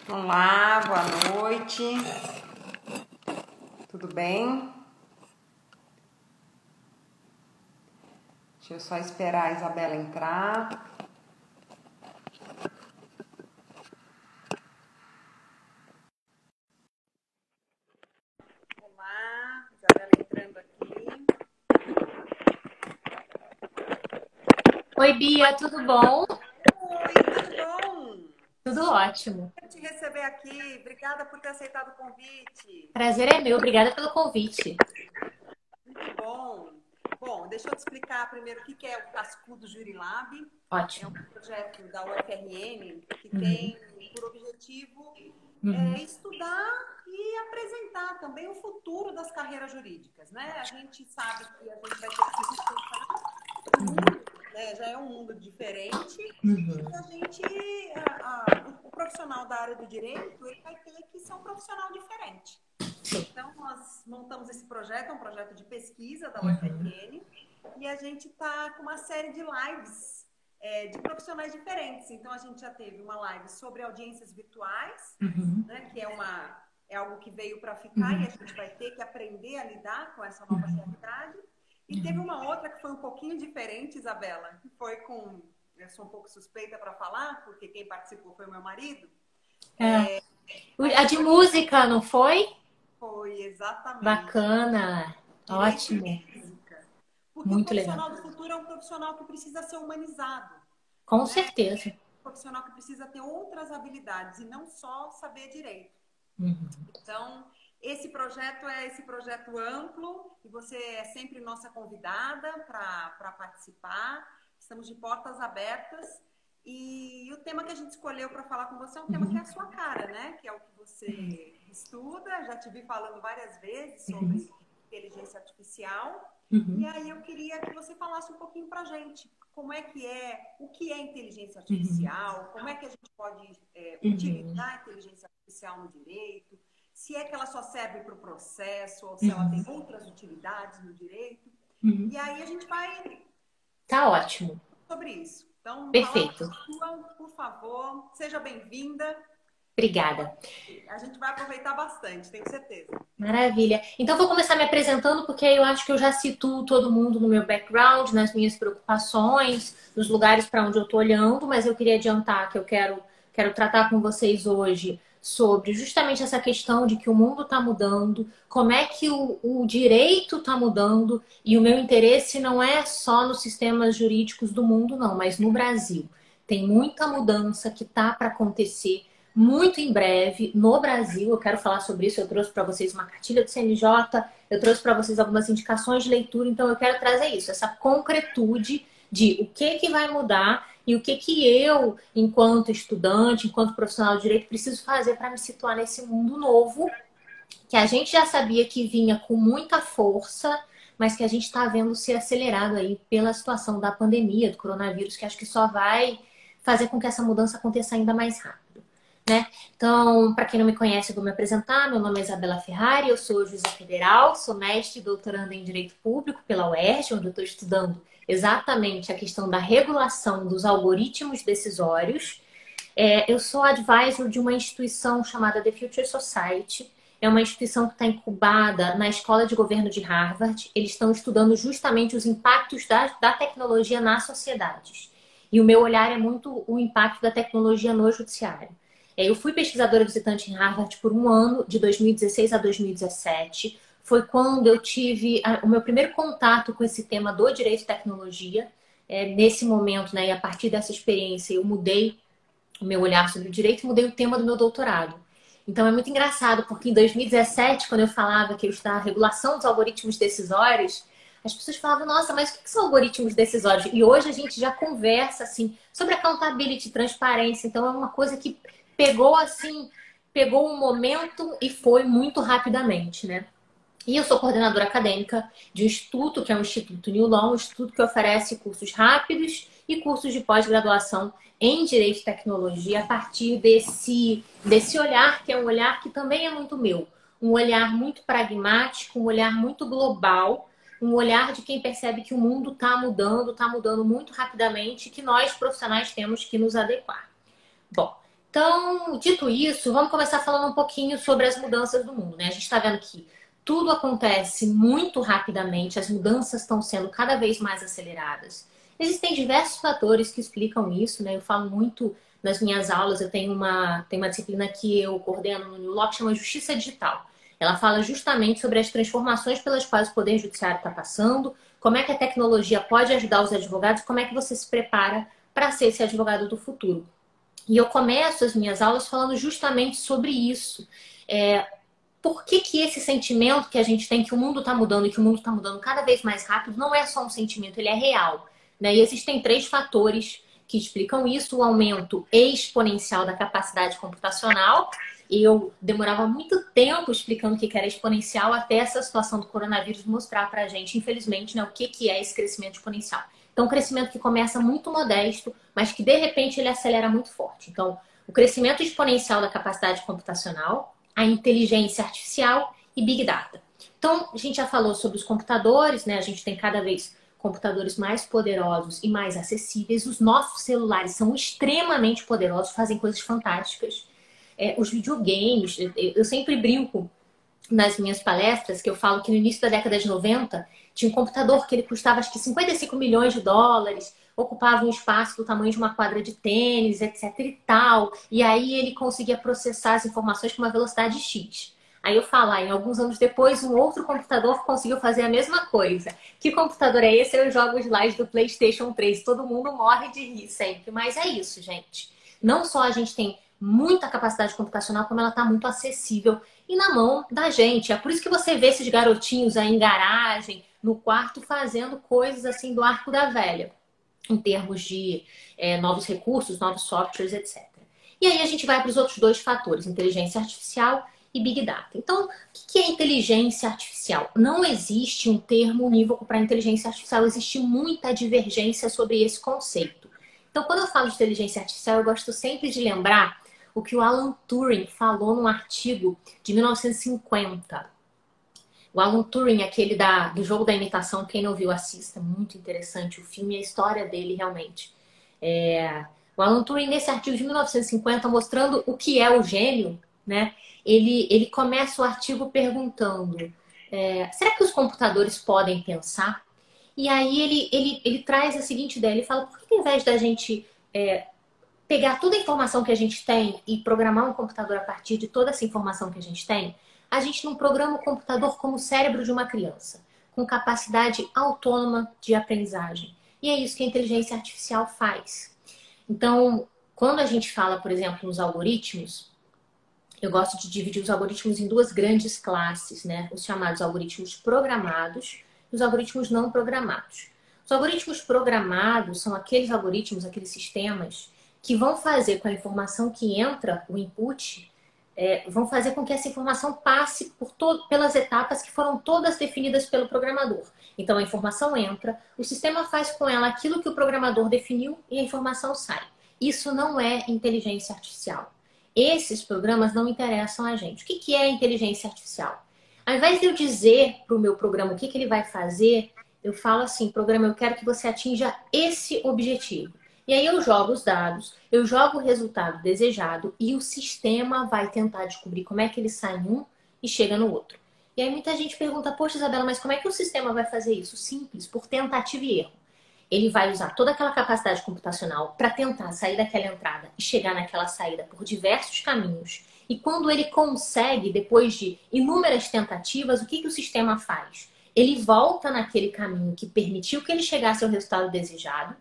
Olá, boa noite. Tudo bem? Deixa eu só esperar a Isabela entrar. Olá, Isabela entrando aqui. Oi, Bia, tudo bom? Oi, tudo bom? Tudo ótimo. Quero te receber aqui. Obrigada por ter aceitado o convite. Prazer é meu, obrigada pelo convite. Muito bom. Bom, deixa eu te explicar primeiro o que é o Cascudo Jurilab. É um Ótimo. projeto da UFRN que Uhum, tem por objetivo uhum, estudar e apresentar também o futuro das carreiras jurídicas, né? A gente sabe que a gente vai ter que se sustentar, o mundo, né, já é um mundo diferente e uhum. a gente, o profissional da área do direito, ele vai ter que ser um profissional diferente. Sim. Então, nós montamos esse projeto, é um projeto de pesquisa da Uhum, UFRN, e a gente está com uma série de lives de profissionais diferentes. Então, a gente já teve uma live sobre audiências virtuais, uhum, né, que é algo que veio para ficar e uhum, a gente vai ter que aprender a lidar com essa nova uhum, realidade. E teve uhum. uma outra que foi um pouquinho diferente, Isabela, que foi com. Eu sou um pouco suspeita para falar, porque quem participou foi o meu marido, É. mas A de música, não foi? foi exatamente Bacana. direito e Ótimo. música. Porque o Muito legal. profissional do futuro é um profissional que precisa ser humanizado, Com né? certeza. Um profissional que precisa ter outras habilidades e não só saber direito. Uhum, Então, esse projeto é esse projeto amplo e você é sempre nossa convidada para participar. Estamos de portas abertas. E o tema que a gente escolheu para falar com você é um tema que é uhum, a sua cara, né? Que é o que você estuda. Já te vi falando várias vezes uhum, sobre inteligência artificial. E uhum, aí eu queria que você falasse um pouquinho para a gente como o que é inteligência uhum, artificial, como é que a gente pode uhum, utilizar a inteligência artificial no direito, se é que ela só serve para o processo ou se ela tem uhum, outras utilidades no direito. uhum. E aí a gente vai Tá ótimo. sobre isso. Então, palavra Perfeito. sua, por favor. Seja bem-vinda. Obrigada. A gente vai aproveitar bastante, tenho certeza. Maravilha. Então, vou começar me apresentando, porque aí eu acho que eu já situo todo mundo no meu background, nas minhas preocupações, nos lugares para onde eu estou olhando, mas eu queria adiantar que quero tratar com vocês hoje sobre justamente essa questão de que o mundo está mudando, como é que o direito está mudando, e o meu interesse não é só nos sistemas jurídicos do mundo, não, mas no Brasil. Tem muita mudança que está para acontecer muito em breve no Brasil. Eu quero falar sobre isso. Eu trouxe para vocês uma cartilha do CNJ, eu trouxe para vocês algumas indicações de leitura. Então, eu quero trazer isso, essa concretude de o que vai mudar e o que eu, enquanto estudante, enquanto profissional de direito, preciso fazer para me situar nesse mundo novo que a gente já sabia que vinha com muita força, mas que a gente está vendo ser acelerado aí pela situação da pandemia, do coronavírus, que acho que só vai fazer com que essa mudança aconteça ainda mais rápido, né? Então, para quem não me conhece, eu vou me apresentar. Meu nome é Isabela Ferrari, eu sou juíza federal, sou mestre e doutoranda em Direito Público pela UERJ, onde eu estou estudando exatamente a questão da regulação dos algoritmos decisórios. Eu sou advisor de uma instituição chamada The Future Society. É uma instituição que está incubada na Escola de Governo de Harvard. Eles estão estudando justamente os impactos da tecnologia nas sociedades. E o meu olhar é muito o impacto da tecnologia no judiciário. Eu fui pesquisadora visitante em Harvard por um ano, de 2016 a 2017. Foi quando eu tive o meu primeiro contato com esse tema do direito e tecnologia. Nesse momento, né, e a partir dessa experiência, eu mudei o meu olhar sobre o direito e mudei o tema do meu doutorado. Então é muito engraçado, porque em 2017, quando eu falava que eu estava a regulação dos algoritmos decisórios, as pessoas falavam, nossa, mas o que são algoritmos decisórios? E hoje a gente já conversa assim sobre accountability, transparência. Então é uma coisa que pegou um momento e foi muito rapidamente, né? E eu sou coordenadora acadêmica de um instituto, que é o Instituto New Law, um instituto que oferece cursos rápidos e cursos de pós-graduação em Direito e Tecnologia a partir desse olhar, que é um olhar que também é muito meu. Um olhar muito pragmático, um olhar muito global, um olhar de quem percebe que o mundo está mudando muito rapidamente e que nós, profissionais, temos que nos adequar. Bom, Então, dito isso, vamos começar falando um pouquinho sobre as mudanças do mundo, né? A gente está vendo que tudo acontece muito rapidamente, as mudanças estão sendo cada vez mais aceleradas. Existem diversos fatores que explicam isso, né? Eu falo muito nas minhas aulas, eu tenho uma disciplina que eu coordeno no New Law que chama Justiça Digital. Ela fala justamente sobre as transformações pelas quais o Poder Judiciário está passando, como é que a tecnologia pode ajudar os advogados, como é que você se prepara para ser esse advogado do futuro. E eu começo as minhas aulas falando justamente sobre isso. Por que esse sentimento que a gente tem que o mundo está mudando e que o mundo está mudando cada vez mais rápido não é só um sentimento, ele é real. Né? E existem 3 fatores que explicam isso: o aumento exponencial da capacidade computacional. Eu demorava muito tempo explicando o que era exponencial até essa situação do coronavírus mostrar para a gente, infelizmente, né, o que é esse crescimento exponencial. Então, um crescimento que começa muito modesto, mas que, de repente, ele acelera muito forte. Então, o crescimento exponencial da capacidade computacional, a inteligência artificial e Big Data. Então, a gente já falou sobre os computadores, né? A gente tem cada vez computadores mais poderosos e mais acessíveis. Os nossos celulares são extremamente poderosos, fazem coisas fantásticas. Os videogames, eu sempre brinco nas minhas palestras que eu falo que no início da década de 90 tinha um computador que ele custava acho que 55 milhões de dólares, ocupava um espaço do tamanho de uma quadra de tênis, etc e tal. E aí ele conseguia processar as informações com uma velocidade X. Aí eu falo, em alguns anos depois, um outro computador conseguiu fazer a mesma coisa. Que computador é esse? Eu jogo os slides do PlayStation 3. Todo mundo morre de rir sempre. Mas é isso, gente. Não só a gente tem muita capacidade computacional, como ela está muito acessível e na mão da gente. É por isso que você vê esses garotinhos aí em garagem, no quarto, fazendo coisas assim do arco da velha, em termos de novos recursos, novos softwares, etc. E aí a gente vai para os outros 2 fatores, inteligência artificial e Big Data. Então, o que é inteligência artificial? Não existe um termo unívoco para inteligência artificial, existe muita divergência sobre esse conceito. Então, quando eu falo de inteligência artificial, eu gosto sempre de lembrar o que o Alan Turing falou num artigo de 1950. O Alan Turing, aquele do jogo da imitação, quem não viu, assista. Muito interessante o filme e a história dele, realmente. O Alan Turing, nesse artigo de 1950, mostrando o que é o gênio, né? Ele começa o artigo perguntando: será que os computadores podem pensar? E aí ele traz a seguinte ideia, ele fala: por que ao invés da gente pegar toda a informação que a gente tem e programar um computador a partir de toda essa informação que a gente não programa o computador como o cérebro de uma criança, com capacidade autônoma de aprendizagem. E é isso que a inteligência artificial faz. Então, quando a gente fala, por exemplo, nos algoritmos, eu gosto de dividir os algoritmos em 2 grandes classes, né? Os chamados algoritmos programados e os algoritmos não programados. Os algoritmos programados são aqueles algoritmos, aqueles sistemas que vão fazer com a informação que entra, o input, vão fazer com que essa informação passe pelas etapas que foram todas definidas pelo programador. Então a informação entra, o sistema faz com ela aquilo que o programador definiu e a informação sai. Isso não é inteligência artificial. Esses programas não interessam a gente. O que é inteligência artificial? Ao invés de eu dizer para o meu programa o que ele vai fazer, eu falo assim: programa, eu quero que você atinja esse objetivo. E aí eu jogo os dados, eu jogo o resultado desejado e o sistema vai tentar descobrir como é que ele sai em um e chega no outro. E aí muita gente pergunta: poxa, Isabela, mas como é que o sistema vai fazer isso? Simples, por tentativa e erro. Ele vai usar toda aquela capacidade computacional para tentar sair daquela entrada e chegar naquela saída por diversos caminhos. E quando ele consegue, depois de inúmeras tentativas, o que o sistema faz? Ele volta naquele caminho que permitiu que ele chegasse ao resultado desejado,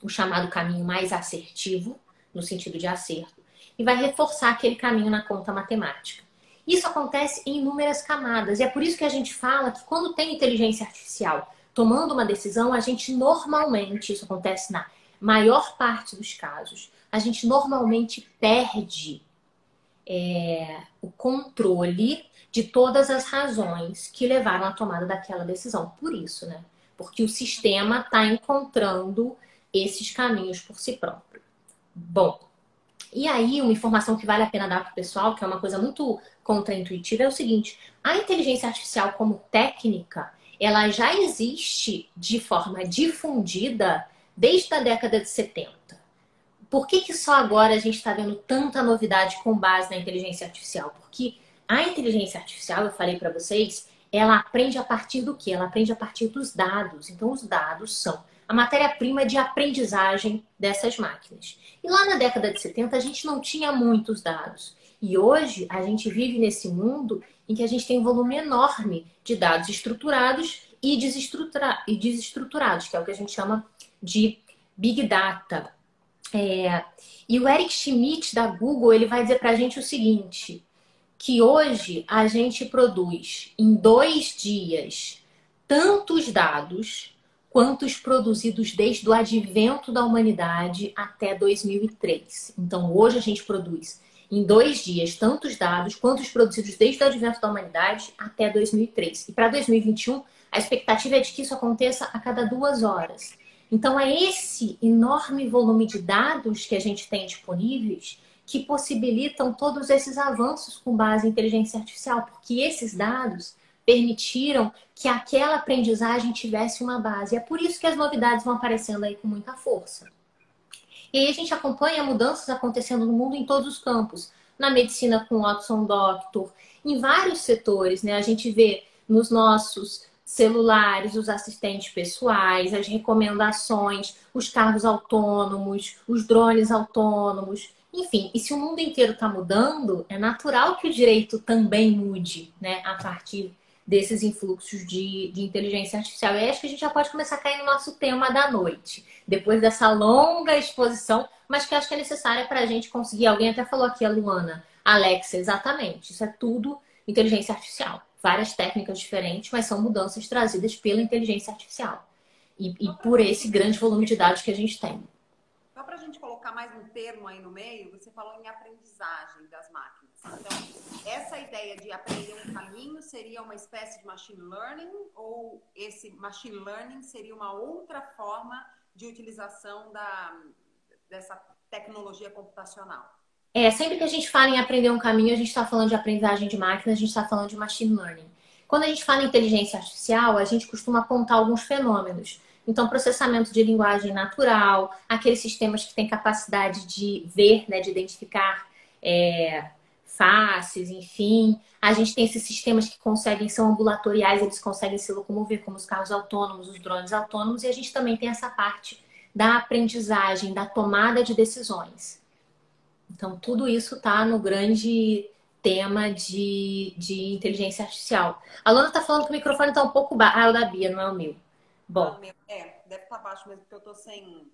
o chamado caminho mais assertivo, no sentido de acerto, e vai reforçar aquele caminho na conta matemática. Isso acontece em inúmeras camadas, e é por isso que a gente fala que quando tem inteligência artificial tomando uma decisão, a gente normalmente, isso acontece na maior parte dos casos, a gente normalmente perde o controle de todas as razões que levaram à tomada daquela decisão. Por isso, né? Porque o sistema está encontrando esses caminhos por si próprio. Bom, e aí uma informação que vale a pena dar para o pessoal, que é uma coisa muito contraintuitiva, é o seguinte: a inteligência artificial como técnica, ela já existe de forma difundida desde a década de 70. Por que que só agora a gente está vendo tanta novidade com base na inteligência artificial? Porque a inteligência artificial, eu falei para vocês, ela aprende a partir do quê? Ela aprende a partir dos dados. Então, os dados são a matéria-prima de aprendizagem dessas máquinas. E lá na década de 70, a gente não tinha muitos dados. E hoje, a gente vive nesse mundo em que a gente tem um volume enorme de dados estruturados e desestruturados, que é o que a gente chama de Big Data. E o Eric Schmidt, da Google, ele vai dizer para a gente o seguinte, que hoje a gente produz em 2 dias tantos dados quantos produzidos desde o advento da humanidade até 2003. Então, hoje a gente produz em 2 dias tantos dados quantos produzidos desde o advento da humanidade até 2003. E para 2021, a expectativa é de que isso aconteça a cada 2 horas. Então, é esse enorme volume de dados que a gente tem disponíveis que possibilitam todos esses avanços com base em inteligência artificial, porque esses dados permitiram que aquela aprendizagem tivesse uma base. É por isso que as novidades vão aparecendo aí com muita força. E aí a gente acompanha mudanças acontecendo no mundo em todos os campos. Na medicina com o Watson Doctor, em vários setores, né? A gente vê nos nossos celulares, os assistentes pessoais, as recomendações, os carros autônomos, os drones autônomos, enfim. E se o mundo inteiro está mudando, é natural que o direito também mude, né, a partir desses influxos de inteligência artificial. E acho que a gente já pode começar a cair no nosso tema da noite, depois dessa longa exposição, mas que acho que é necessária para a gente conseguir. Alguém até falou aqui, a Luana, Alexa, exatamente. Isso é tudo inteligência artificial. Várias técnicas diferentes, mas são mudanças trazidas pela inteligência artificial. E por esse grande volume de dados que a gente tem. Só para a gente colocar mais um termo aí no meio, você falou em aprendizagem das máquinas. Então, essa ideia de aprender um caminho seria uma espécie de machine learning, ou esse machine learning seria uma outra forma de utilização dessa tecnologia computacional? Sempre que a gente fala em aprender um caminho, a gente está falando de aprendizagem de máquina, a gente está falando de machine learning. Quando a gente fala em inteligência artificial, a gente costuma apontar alguns fenômenos. Então, processamento de linguagem natural, aqueles sistemas que têm capacidade de ver, né, de identificar faces, enfim. A gente tem esses sistemas que são ambulatoriais, eles conseguem se locomover, como os carros autônomos, os drones autônomos, e a gente também tem essa parte da aprendizagem, da tomada de decisões. Então, tudo isso está no grande tema de inteligência artificial. A Luana está falando que o microfone está um pouco baixo. Ah, é o da Bia, não é o meu. Bom. Deve estar baixo mesmo, porque eu estou sem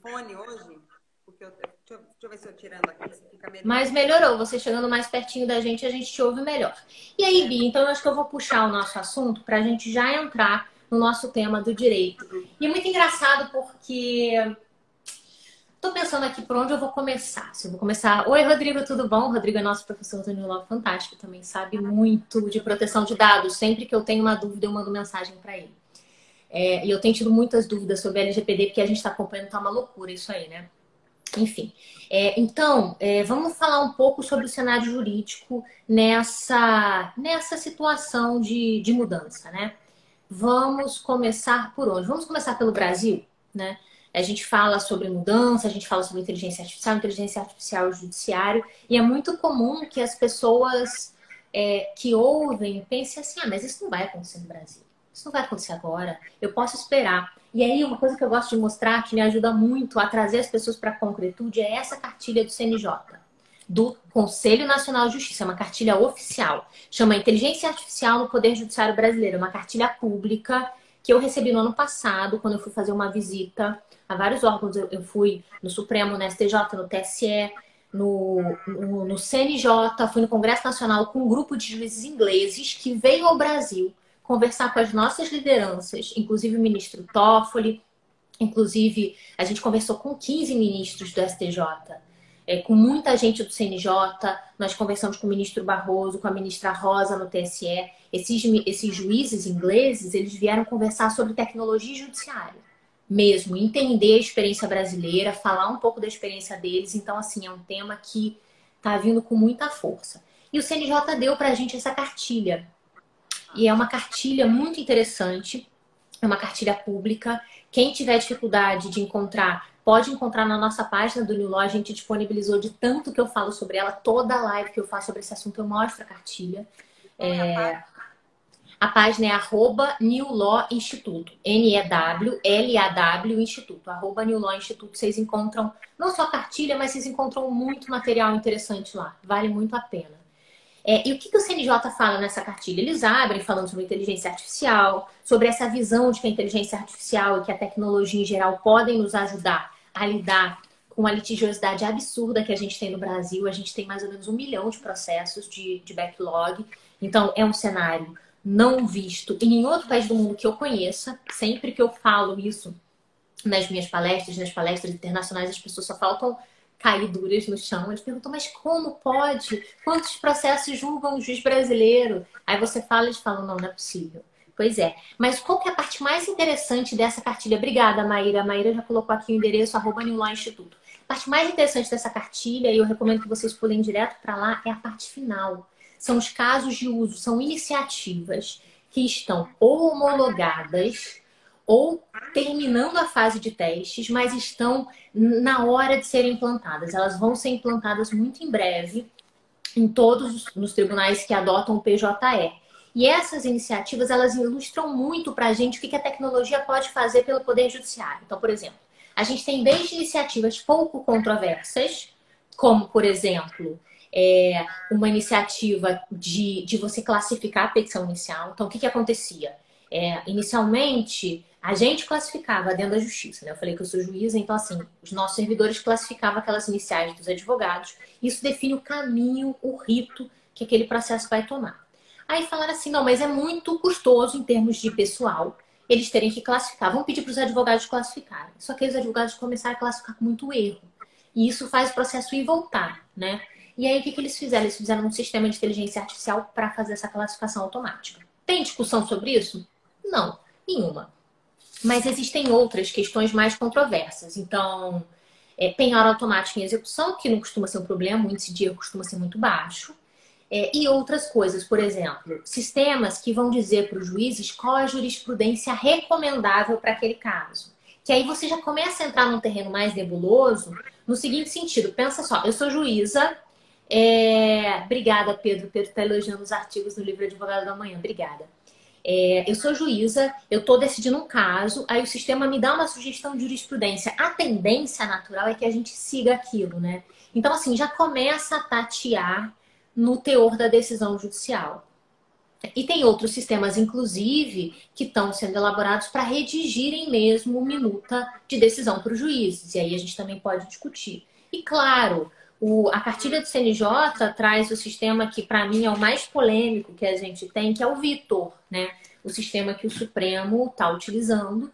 fone hoje. Porque deixa eu ver se eu tirando aqui, se fica melhor. Mas melhorou, você chegando mais pertinho da gente, a gente te ouve melhor. E aí, Bia, então eu acho que eu vou puxar o nosso assunto para a gente já entrar no nosso tema do direito. E é muito engraçado porque... Tô pensando aqui por onde eu vou começar. Se eu vou começar... Oi, Rodrigo, tudo bom? O Rodrigo é nosso professor do New Law Fantástico, também sabe muito de proteção de dados. Sempre que eu tenho uma dúvida, eu mando mensagem para ele. E eu tenho tido muitas dúvidas sobre LGPD, porque a gente está acompanhando, tá uma loucura isso aí, né? Enfim. Então, vamos falar um pouco sobre o cenário jurídico nessa situação de mudança, né? Vamos começar por onde? Vamos começar pelo Brasil, né? A gente fala sobre mudança, a gente fala sobre inteligência artificial e judiciário, e é muito comum que as pessoas que ouvem pensem assim, mas isso não vai acontecer no Brasil, isso não vai acontecer agora, eu posso esperar. E aí uma coisa que eu gosto de mostrar, que me ajuda muito a trazer as pessoas para a concretude, é essa cartilha do CNJ, do Conselho Nacional de Justiça, é uma cartilha oficial, chama Inteligência Artificial no Poder Judiciário Brasileiro, é uma cartilha pública que eu recebi no ano passado, quando eu fui fazer uma visita a vários órgãos. Eu fui no Supremo, no STJ, no TSE, no CNJ, fui no Congresso Nacional com um grupo de juízes ingleses que veio ao Brasil conversar com as nossas lideranças, inclusive o ministro Toffoli, inclusive a gente conversou com 15 ministros do STJ, com muita gente do CNJ, nós conversamos com o ministro Barroso, com a ministra Rosa no TSE. Esses juízes ingleses, eles vieram conversar sobre tecnologia judiciária mesmo, entender a experiência brasileira, falar um pouco da experiência deles. Então, assim, é um tema que está vindo com muita força. E o CNJ deu para a gente essa cartilha. E é uma cartilha muito interessante, é uma cartilha pública. Quem tiver dificuldade de encontrar pode encontrar na nossa página do New Law. A gente disponibilizou de tanto que eu falo sobre ela. Toda live que eu faço sobre esse assunto eu mostro a cartilha. A página é @newlaw-instituto. NEWLAW Instituto. @newlaw-instituto. Vocês encontram não só a cartilha, mas vocês encontram muito material interessante lá. Vale muito a pena. E o que o CNJ fala nessa cartilha? Eles abrem falando sobre inteligência artificial, sobre essa visão de que a inteligência artificial e que a tecnologia em geral podem nos ajudar a lidar com a litigiosidade absurda que a gente tem no Brasil. A gente tem mais ou menos 1 milhão de processos de backlog. Então, é um cenário não visto em nenhum outro país do mundo que eu conheça. Sempre que eu falo isso nas minhas palestras, nas palestras internacionais, as pessoas só faltam cair duras no chão. Eles perguntam, mas como pode? Quantos processos julgam o juiz brasileiro? Aí você fala, eles falam, não é possível. Pois é. Mas qual que é a parte mais interessante dessa cartilha? Obrigada, Maíra. A Maíra já colocou aqui o endereço, @newlaw-instituto. A parte mais interessante dessa cartilha, e eu recomendo que vocês pulem direto para lá, é a parte final. São os casos de uso, são iniciativas que estão ou homologadas ou terminando a fase de testes, mas estão na hora de serem implantadas. Elas vão ser implantadas muito em breve em todos os tribunais que adotam o PJE. E essas iniciativas, elas ilustram muito para a gente o que a tecnologia pode fazer pelo Poder Judiciário. Então, por exemplo, a gente tem desde iniciativas pouco controversas, como, por exemplo, uma iniciativa de você classificar a petição inicial. Então, o que acontecia? Inicialmente, a gente classificava dentro da justiça, né? Eu falei que eu sou juíza, então, assim, os nossos servidores classificavam aquelas iniciais dos advogados. Isso define o caminho, o rito que aquele processo vai tomar. Aí falaram assim, não, mas é muito custoso em termos de pessoal eles terem que classificar. Vão pedir para os advogados classificarem. Só que os advogados começaram a classificar com muito erro. E isso faz o processo ir e voltar, né? E aí, o que eles fizeram? Eles fizeram um sistema de inteligência artificial para fazer essa classificação automática. Tem discussão sobre isso? Não, nenhuma. Mas existem outras questões mais controversas. Então, penhora automática em execução, que não costuma ser um problema, o índice de erro costuma ser muito baixo. E outras coisas, por exemplo, sistemas que vão dizer para os juízes qual a jurisprudência recomendável para aquele caso. Que aí você já começa a entrar num terreno mais nebuloso, no seguinte sentido, pensa só, eu sou juíza, obrigada, Pedro. Pedro está elogiando os artigos do livro Advogado da Manhã, obrigada. Eu sou juíza, eu estou decidindo um caso, aí o sistema me dá uma sugestão de jurisprudência. A tendência natural é que a gente siga aquilo, né? Então, assim, já começa a tatear no teor da decisão judicial. E tem outros sistemas, inclusive, que estão sendo elaborados para redigirem mesmo minuta de decisão para os juízes. E aí a gente também pode discutir. E, claro, a cartilha do CNJ traz o sistema que, para mim, é o mais polêmico que a gente tem, que é o Vitor, né? O sistema que o Supremo está utilizando.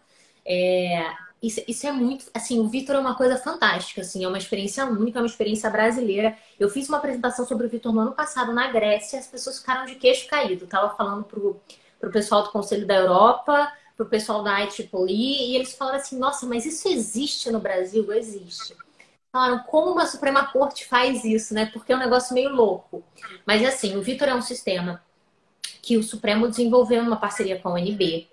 Isso é muito... Assim, o Vitor é uma coisa fantástica, assim, é uma experiência única, é uma experiência brasileira. Eu fiz uma apresentação sobre o Vitor no ano passado na Grécia, as pessoas ficaram de queixo caído. Eu tava falando pro pessoal do Conselho da Europa, pro pessoal da IEEE, e eles falaram assim, nossa, mas isso existe no Brasil? Existe. Falaram, como a Suprema Corte faz isso, né? Porque é um negócio meio louco. Mas, assim, o Vitor é um sistema que o Supremo desenvolveu numa parceria com a ONB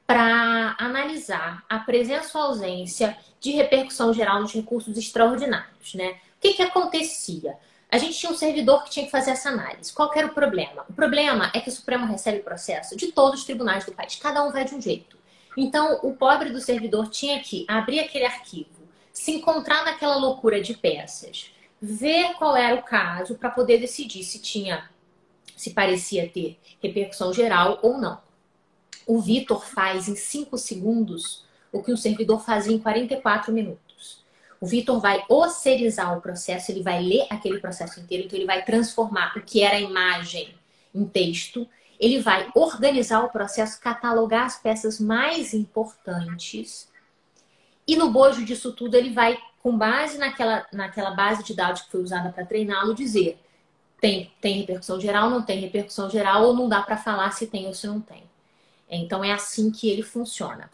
para analisar a presença ou ausência de repercussão geral nos recursos extraordinários, né? O que acontecia? A gente tinha um servidor que tinha que fazer essa análise. Qual que era o problema? O problema é que o Supremo recebe processo de todos os tribunais do país. Cada um vai de um jeito. Então, o pobre do servidor tinha que abrir aquele arquivo, se encontrar naquela loucura de peças, ver qual era o caso para poder decidir se parecia ter repercussão geral ou não. O Vitor faz em 5 segundos o que um servidor fazia em 44 minutos. O Vitor vai osserizar o processo, ele vai ler aquele processo inteiro, então ele vai transformar o que era imagem em texto, ele vai organizar o processo, catalogar as peças mais importantes e no bojo disso tudo ele vai, com base naquela base de dados que foi usada para treiná-lo, dizer tem repercussão geral, não tem repercussão geral ou não dá para falar se tem ou se não tem. Então é assim que ele funciona.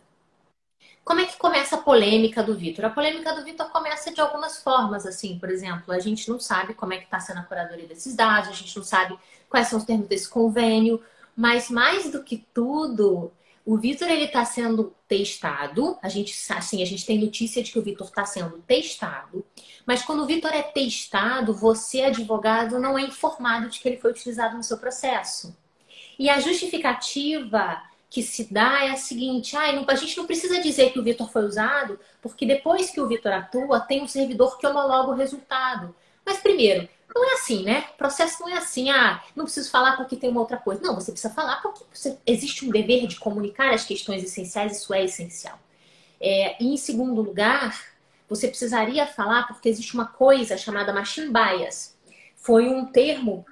Como é que começa a polêmica do Vitor? A polêmica do Vitor começa de algumas formas, assim, por exemplo, a gente não sabe como é que está sendo a curadoria desses dados, a gente não sabe quais são os termos desse convênio, mas mais do que tudo, O Vitor, ele está sendo testado. A gente, assim, a gente tem notícia de que o Vitor está sendo testado. Mas quando o Vitor é testado, você, advogado, não é informado de que ele foi utilizado no seu processo. E a justificativa que se dá é a seguinte: a gente não precisa dizer que o Vitor foi usado, porque depois que o Vitor atua, tem um servidor que homologa o resultado. Mas primeiro, não é assim, né? O processo não é assim, não preciso falar porque tem uma outra coisa. Não, você precisa falar porque existe um dever de comunicar as questões essenciais, isso é essencial. E em segundo lugar, você precisaria falar porque existe uma coisa chamada machine bias. Foi um termo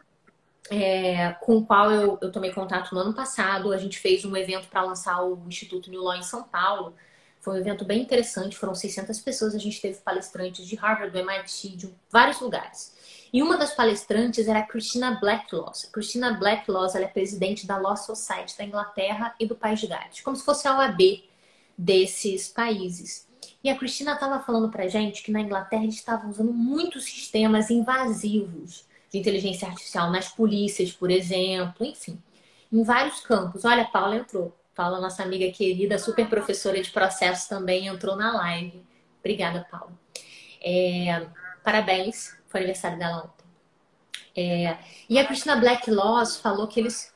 com o qual eu tomei contato no ano passado. A gente fez um evento para lançar o Instituto New Law em São Paulo. Foi um evento bem interessante, foram 600 pessoas. A gente teve palestrantes de Harvard, do MIT, de vários lugares. E uma das palestrantes era a Christina Blackloss. A Christina Blackloss, ela é presidente da Law Society da Inglaterra e do País de Gales, como se fosse a OAB desses países. E a Christina estava falando pra gente que na Inglaterra eles estavam usando muitos sistemas invasivos de inteligência artificial nas polícias, por exemplo, enfim, em vários campos. Olha, a Paula entrou. Paula, nossa amiga querida, super professora de processos, também entrou na live. Obrigada, Paula. Parabéns, foi aniversário dela ontem. E a Christina Blackloss falou que eles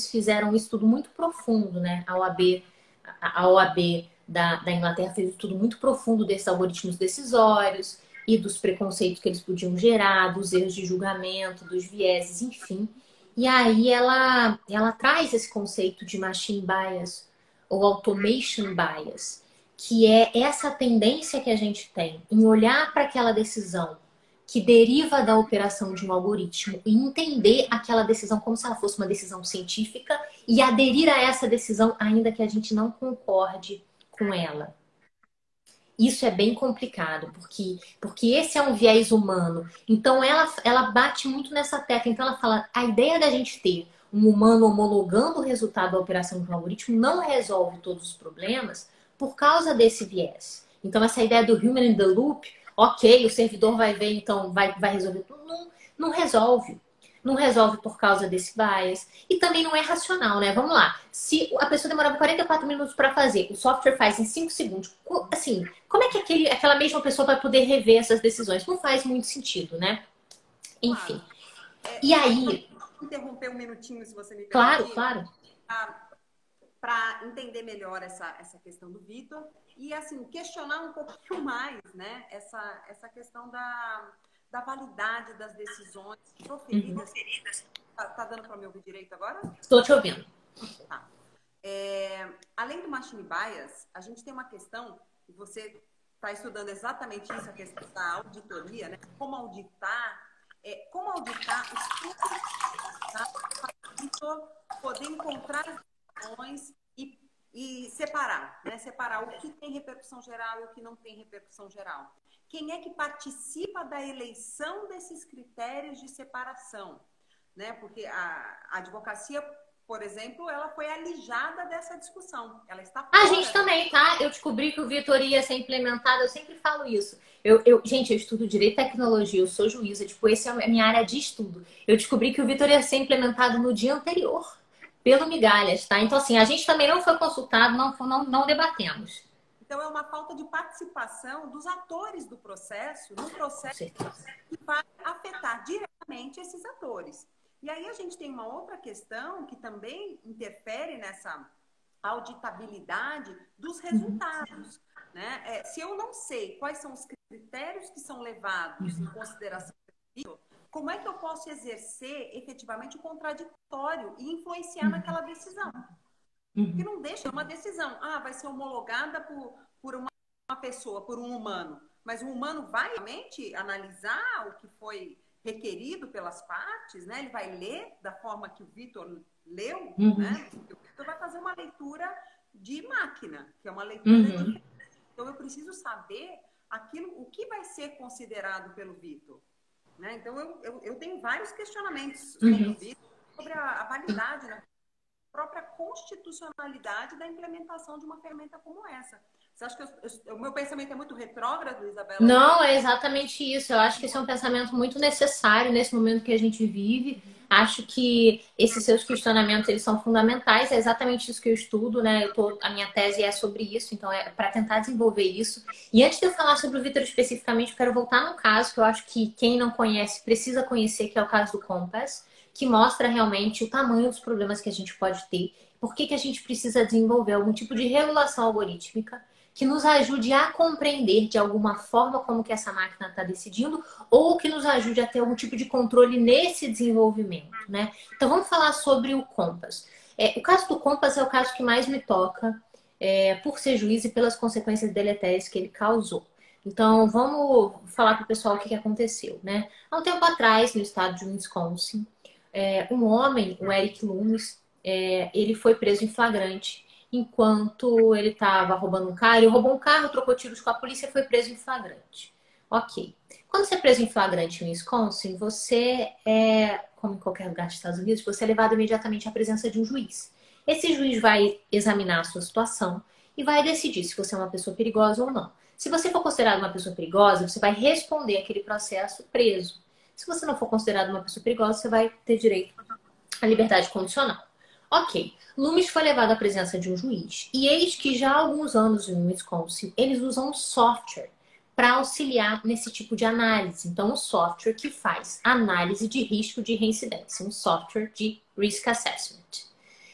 fizeram um estudo muito profundo, né? A OAB da Inglaterra fez um estudo muito profundo desses algoritmos decisórios e dos preconceitos que eles podiam gerar, dos erros de julgamento, dos vieses, enfim. E aí ela traz esse conceito de machine bias ou automation bias, que é essa tendência que a gente tem em olhar para aquela decisão que deriva da operação de um algoritmo e entender aquela decisão como se ela fosse uma decisão científica e aderir a essa decisão ainda que a gente não concorde com ela. Isso é bem complicado, porque esse é um viés humano. Então, ela bate muito nessa tecla. Então, ela fala, a ideia da gente ter um humano homologando o resultado da operação de um algoritmo não resolve todos os problemas por causa desse viés. Então, essa ideia do human in the loop, ok, o servidor vai ver, então vai resolver tudo. Não resolve. Não resolve por causa desse bias. E também não é racional, né? Vamos lá. Se a pessoa demorava 44 minutos para fazer, o software faz em 5 segundos. Assim, como é que aquela mesma pessoa vai poder rever essas decisões? Não faz muito sentido, né? Enfim. E aí... Interromper um minutinho, se você me permite. Claro. Para entender melhor essa questão do Vitor e, assim, questionar um pouquinho mais, né? Essa questão da validade das decisões proferidas. Tá dando para me ouvir direito agora? Estou te ouvindo. Tá. Além do machine bias, a gente tem uma questão, e você está estudando exatamente isso, a questão da auditoria, né? Como auditar os para poder encontrar as decisões e separar, né? Separar o que tem repercussão geral e o que não tem repercussão geral. Quem é que participa da eleição desses critérios de separação? Né? Porque a advocacia, por exemplo, ela foi alijada dessa discussão. Ela está fora. A gente também, tá? Eu descobri que o Vitor ia ser implementado, eu sempre falo isso. Gente, eu estudo Direito e Tecnologia, eu sou juíza, essa é a minha área de estudo. Eu descobri que o Vitor ia ser implementado no dia anterior, pelo Migalhas, tá? Então, assim, a gente também não foi consultado, não debatemos. Então, é uma falta de participação dos atores do processo, no processo que vai afetar diretamente esses atores. E aí a gente tem uma outra questão que também interfere nessa auditabilidade dos resultados. Né? Se eu não sei quais são os critérios que são levados em consideração, como é que eu posso exercer efetivamente o contraditório e influenciar naquela decisão? Que não deixa uma decisão. Vai ser homologada por uma pessoa, por um humano. Mas o humano vai realmente analisar o que foi requerido pelas partes, né? Ele vai ler da forma que o Vitor leu, né? O Vitor vai fazer uma leitura de máquina, que é uma leitura de... Então, eu preciso saber o que vai ser considerado pelo Vitor. Né? Então, eu tenho vários questionamentos sobre o Vitor, sobre a validade, né? Própria constitucionalidade da implementação de uma ferramenta como essa. Você acha que o meu pensamento é muito retrógrado, Isabela? Não, é exatamente isso. Eu acho que esse é um pensamento muito necessário nesse momento que a gente vive. Acho que esses seus questionamentos, eles são fundamentais, é exatamente isso que eu estudo, né? A minha tese é sobre isso, então é para tentar desenvolver isso. E antes de eu falar sobre o Vitor especificamente, eu quero voltar num caso que eu acho que quem não conhece precisa conhecer, que é o caso do Compass, que mostra realmente o tamanho dos problemas que a gente pode ter, por que a gente precisa desenvolver algum tipo de regulação algorítmica que nos ajude a compreender de alguma forma como que essa máquina está decidindo ou que nos ajude a ter algum tipo de controle nesse desenvolvimento, né? Então vamos falar sobre o Compass. O caso do Compass é o caso que mais me toca por ser juiz e pelas consequências deletérias que ele causou. Então vamos falar para o pessoal o que aconteceu, né? Há um tempo atrás, no estado de Wisconsin, um homem, o Eric Loomis, ele foi preso em flagrante enquanto ele estava roubando um carro. Ele roubou um carro, trocou tiros com a polícia e foi preso em flagrante. Ok. Quando você é preso em flagrante em Wisconsin, você como em qualquer lugar dos Estados Unidos, você é levado imediatamente à presença de um juiz. Esse juiz vai examinar a sua situação e vai decidir se você é uma pessoa perigosa ou não. Se você for considerado uma pessoa perigosa, você vai responder aquele processo preso. Se você não for considerado uma pessoa perigosa, você vai ter direito à liberdade condicional. Ok. Loomis foi levado à presença de um juiz. E eis que já há alguns anos em Wisconsin, eles usam um software para auxiliar nesse tipo de análise. Então, um software que faz análise de risco de reincidência. Um software de Risk Assessment.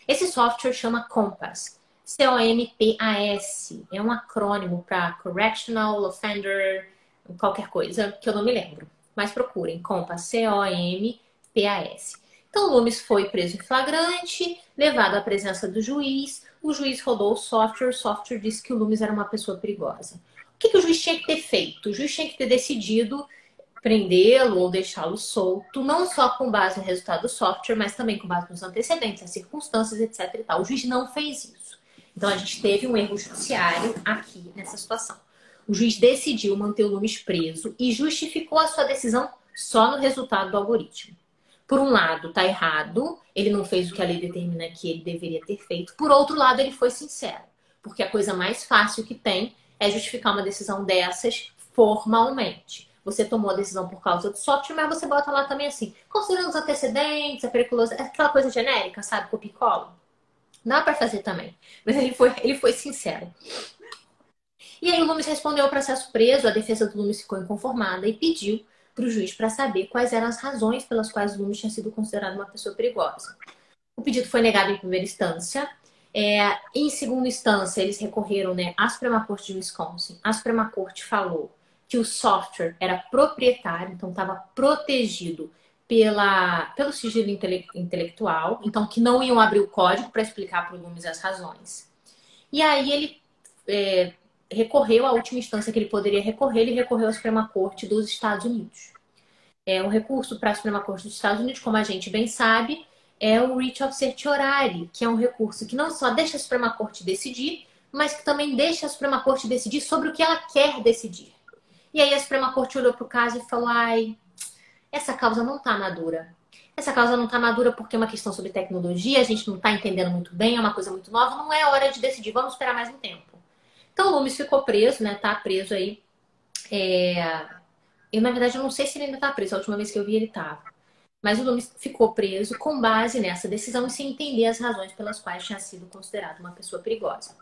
Esse software chama Compass. C-O-M-P-A-S. É um acrônimo para Correctional Offender, qualquer coisa que eu não me lembro. Mas procurem. Compass. C-O-M-P-A-S. Então, Loomis foi preso em flagrante, levado à presença do juiz. O juiz rodou o software disse que o Loomis era uma pessoa perigosa. O que o juiz tinha que ter feito? O juiz tinha que ter decidido prendê-lo ou deixá-lo solto, não só com base no resultado do software, mas também com base nos antecedentes, as circunstâncias, etc. e tal. O juiz não fez isso. Então, a gente teve um erro judiciário aqui nessa situação. O juiz decidiu manter o Loomis preso e justificou a sua decisão só no resultado do algoritmo. Por um lado, tá errado, ele não fez o que a lei determina que ele deveria ter feito. Por outro lado, ele foi sincero, porque a coisa mais fácil que tem é justificar uma decisão dessas formalmente. Você tomou a decisão por causa do software, mas você bota lá também assim, considerando os antecedentes, a periculosidade, aquela coisa genérica, sabe, copia e cola. Dá para fazer também. Mas ele foi sincero. E aí o Loomis respondeu ao processo preso, a defesa do Loomis ficou inconformada e pediu para o juiz para saber quais eram as razões pelas quais o Loomis tinha sido considerado uma pessoa perigosa. O pedido foi negado em primeira instância. Em segunda instância, eles recorreram à Suprema Corte de Wisconsin. A Suprema Corte falou que o software era proprietário, então estava protegido pelo sigilo intelectual, então que não iam abrir o código para explicar para o Loomis as razões. E aí ele recorreu à última instância que ele poderia recorrer, ele recorreu à Suprema Corte dos Estados Unidos. Um recurso para a Suprema Corte dos Estados Unidos, como a gente bem sabe, é o writ of certiorari, que é um recurso que não só deixa a Suprema Corte decidir, mas que também deixa a Suprema Corte decidir sobre o que ela quer decidir. E aí a Suprema Corte olhou para o caso e falou: ai, essa causa não está madura. Essa causa não está madura porque é uma questão sobre tecnologia, a gente não está entendendo muito bem, é uma coisa muito nova, não é hora de decidir, vamos esperar mais um tempo. Então o Loomis ficou preso, tá preso aí. Eu, na verdade, eu não sei se ele ainda está preso, a última vez que eu vi ele estava. Mas o Loomis ficou preso com base nessa decisão e sem entender as razões pelas quais tinha sido considerado uma pessoa perigosa.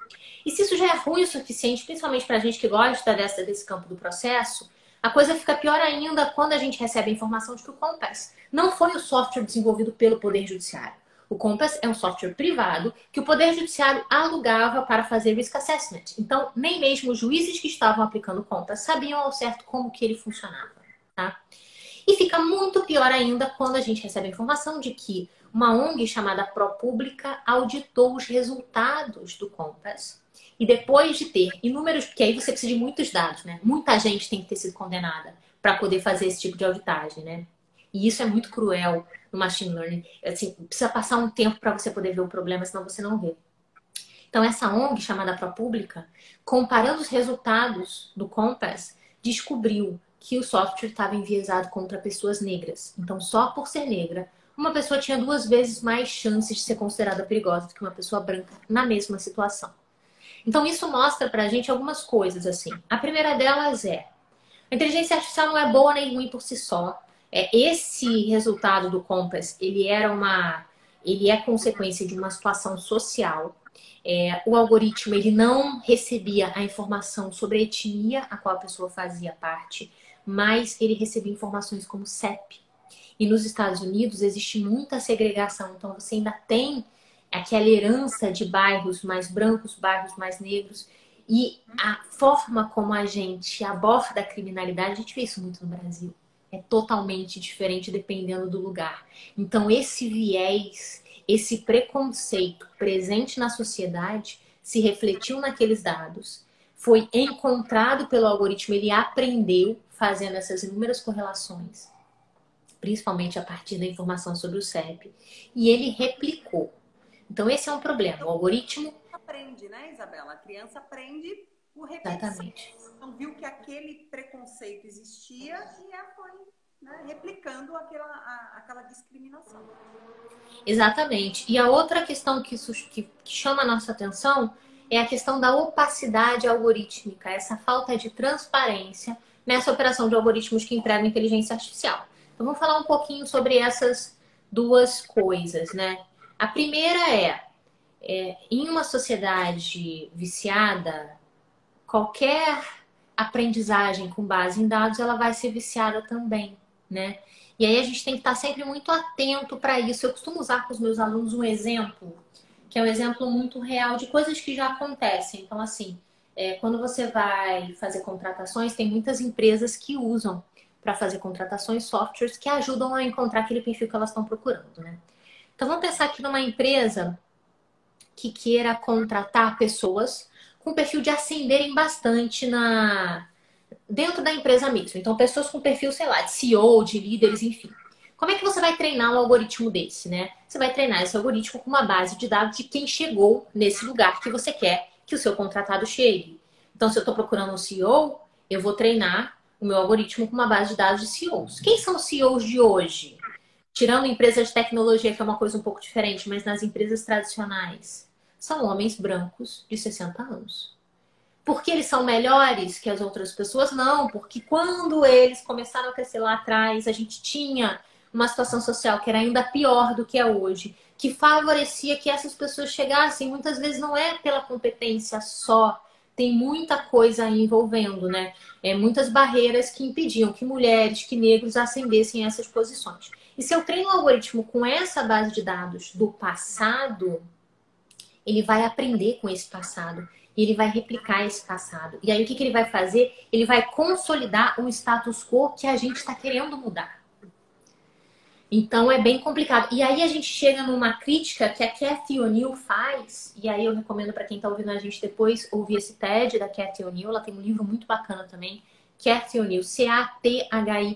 E se isso já é ruim o suficiente, principalmente para a gente que gosta desse campo do processo, a coisa fica pior ainda quando a gente recebe a informação de que o Compass não foi o software desenvolvido pelo Poder Judiciário. O Compass é um software privado que o Poder Judiciário alugava para fazer risk assessment. Então, nem mesmo os juízes que estavam aplicando o Compass sabiam ao certo como que ele funcionava, tá? E fica muito pior ainda quando a gente recebe a informação de que uma ONG chamada ProPublica auditou os resultados do Compass. E depois de ter inúmeros... Porque aí você precisa de muitos dados, né? Muita gente tem que ter sido condenada para poder fazer esse tipo de auditagem, né? E isso é muito cruel no machine learning. Assim, precisa passar um tempo para você poder ver o problema, senão você não vê. Então, essa ONG chamada ProPublica, comparando os resultados do Compass, descobriu que o software estava enviesado contra pessoas negras. Então, só por ser negra, uma pessoa tinha 2 vezes mais chances de ser considerada perigosa do que uma pessoa branca na mesma situação. Então, isso mostra pra gente algumas coisas, assim. A primeira delas é: a inteligência artificial não é boa nem ruim por si só. Esse resultado do Compass, ele é consequência de uma situação social. O algoritmo ele não recebia a informação sobre a etnia a qual a pessoa fazia parte, mas ele recebia informações como CEP. E nos Estados Unidos existe muita segregação, então você ainda tem aquela herança de bairros mais brancos, bairros mais negros, e a forma como a gente aborda a criminalidade, a gente vê isso muito no Brasil, é totalmente diferente dependendo do lugar. Então esse viés, esse preconceito presente na sociedade se refletiu naqueles dados, foi encontrado pelo algoritmo, ele aprendeu fazendo essas inúmeras correlações, principalmente a partir da informação sobre o CEP, e ele replicou. Então esse é um problema. O algoritmo aprende, né, Isabela? A criança aprende por repetição. Exatamente. Então viu que aquele preconceito existia e foi, né, replicando aquela discriminação. Exatamente. E a outra questão que chama a nossa atenção é a questão da opacidade algorítmica, essa falta de transparência nessa operação de algoritmos que empregam inteligência artificial. Então vamos falar um pouquinho sobre essas duas coisas, né? A primeira em uma sociedade viciada, qualquer aprendizagem com base em dados, ela vai ser viciada também, né? E aí a gente tem que estar sempre muito atento para isso. Eu costumo usar com os meus alunos um exemplo, que é um exemplo muito real de coisas que já acontecem. Então, assim, quando você vai fazer contratações, tem muitas empresas que usam para fazer contratações softwares que ajudam a encontrar aquele perfil que elas estão procurando, né? Então, vamos pensar aqui numa empresa que queira contratar pessoas com perfil de ascenderem bastante dentro da empresa mesmo. Então, pessoas com perfil, sei lá, de CEO, de líderes, enfim. Como é que você vai treinar um algoritmo desse, né? Você vai treinar esse algoritmo com uma base de dados de quem chegou nesse lugar que você quer que o seu contratado chegue. Então, se eu estou procurando um CEO, eu vou treinar o meu algoritmo com uma base de dados de CEOs. Quem são os CEOs de hoje? Tirando empresas de tecnologia, que é uma coisa um pouco diferente, mas nas empresas tradicionais, são homens brancos de 60 anos. Porque eles são melhores que as outras pessoas? Não, porque quando eles começaram a crescer lá atrás, a gente tinha uma situação social que era ainda pior do que é hoje, que favorecia que essas pessoas chegassem. Muitas vezes não é pela competência só, tem muita coisa aí envolvendo, né? Muitas barreiras que impediam que mulheres, que negros ascendessem a essas posições. E se eu treino um algoritmo com essa base de dados do passado, ele vai aprender com esse passado. E ele vai replicar esse passado. E aí o que ele vai fazer? Ele vai consolidar um status quo que a gente está querendo mudar. Então é bem complicado. E aí a gente chega numa crítica que a Cathy O'Neil faz. E aí eu recomendo para quem está ouvindo a gente depois ouvir esse TED da Cathy O'Neil. Ela tem um livro muito bacana também. Cathy O'Neil, CATHY-ONEIL.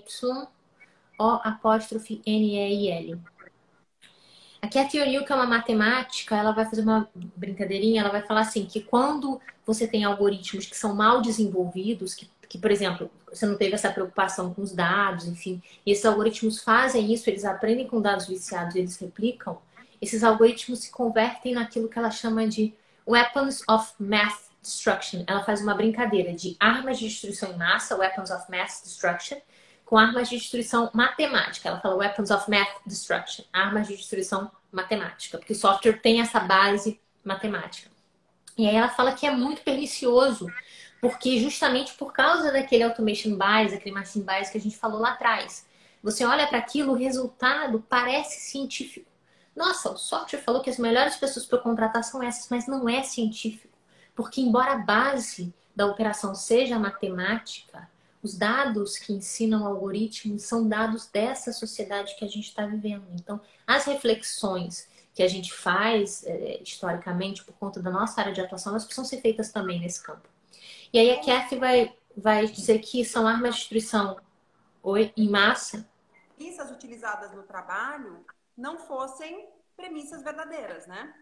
A Cathy O'Neil, que é uma matemática, ela vai fazer uma brincadeirinha, ela vai falar assim, que quando você tem algoritmos que são mal desenvolvidos, que, por exemplo, você não teve essa preocupação com os dados, enfim, e esses algoritmos fazem isso, eles aprendem com dados viciados, eles replicam, esses algoritmos se convertem naquilo que ela chama de Weapons of Math Destruction. Ela faz uma brincadeira de armas de destruição em massa, Weapons of Mass Destruction, com armas de destruição matemática. Ela fala Weapons of Math Destruction, armas de destruição matemática, porque o software tem essa base matemática. E aí ela fala que é muito pernicioso, porque justamente por causa daquele automation bias, aquele machine bias que a gente falou lá atrás. Você olha para aquilo, o resultado parece científico. Nossa, o software falou que as melhores pessoas para contratar são essas, mas não é científico. Porque embora a base da operação seja matemática, os dados que ensinam o algoritmo são dados dessa sociedade que a gente está vivendo. Então, as reflexões que a gente faz historicamente por conta da nossa área de atuação, elas precisam ser feitas também nesse campo. E aí a Cathy vai dizer que são armas de destruição em massa. Premissas utilizadas no trabalho não fossem premissas verdadeiras, né?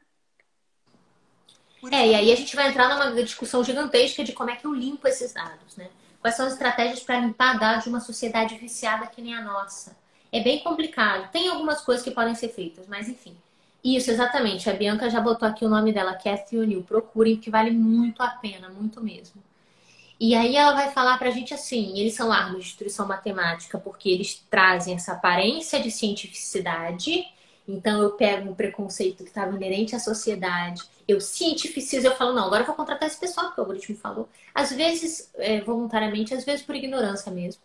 E aí a gente vai entrar numa discussão gigantesca de como é que eu limpo esses dados, né? Quais são as estratégias para limpar dados de uma sociedade viciada que nem a nossa? É bem complicado. Tem algumas coisas que podem ser feitas, mas enfim. Isso, exatamente. A Bianca já botou aqui o nome dela, Cathy O'Neil. Procurem, porque vale muito a pena, muito mesmo. E aí ela vai falar pra gente assim, eles são armas de destruição matemática porque eles trazem essa aparência de cientificidade. Então eu pego um preconceito que estava inerente à sociedade, eu cientificizo, eu falo, não, agora eu vou contratar esse pessoal que o algoritmo falou. Às vezes, voluntariamente, às vezes por ignorância mesmo.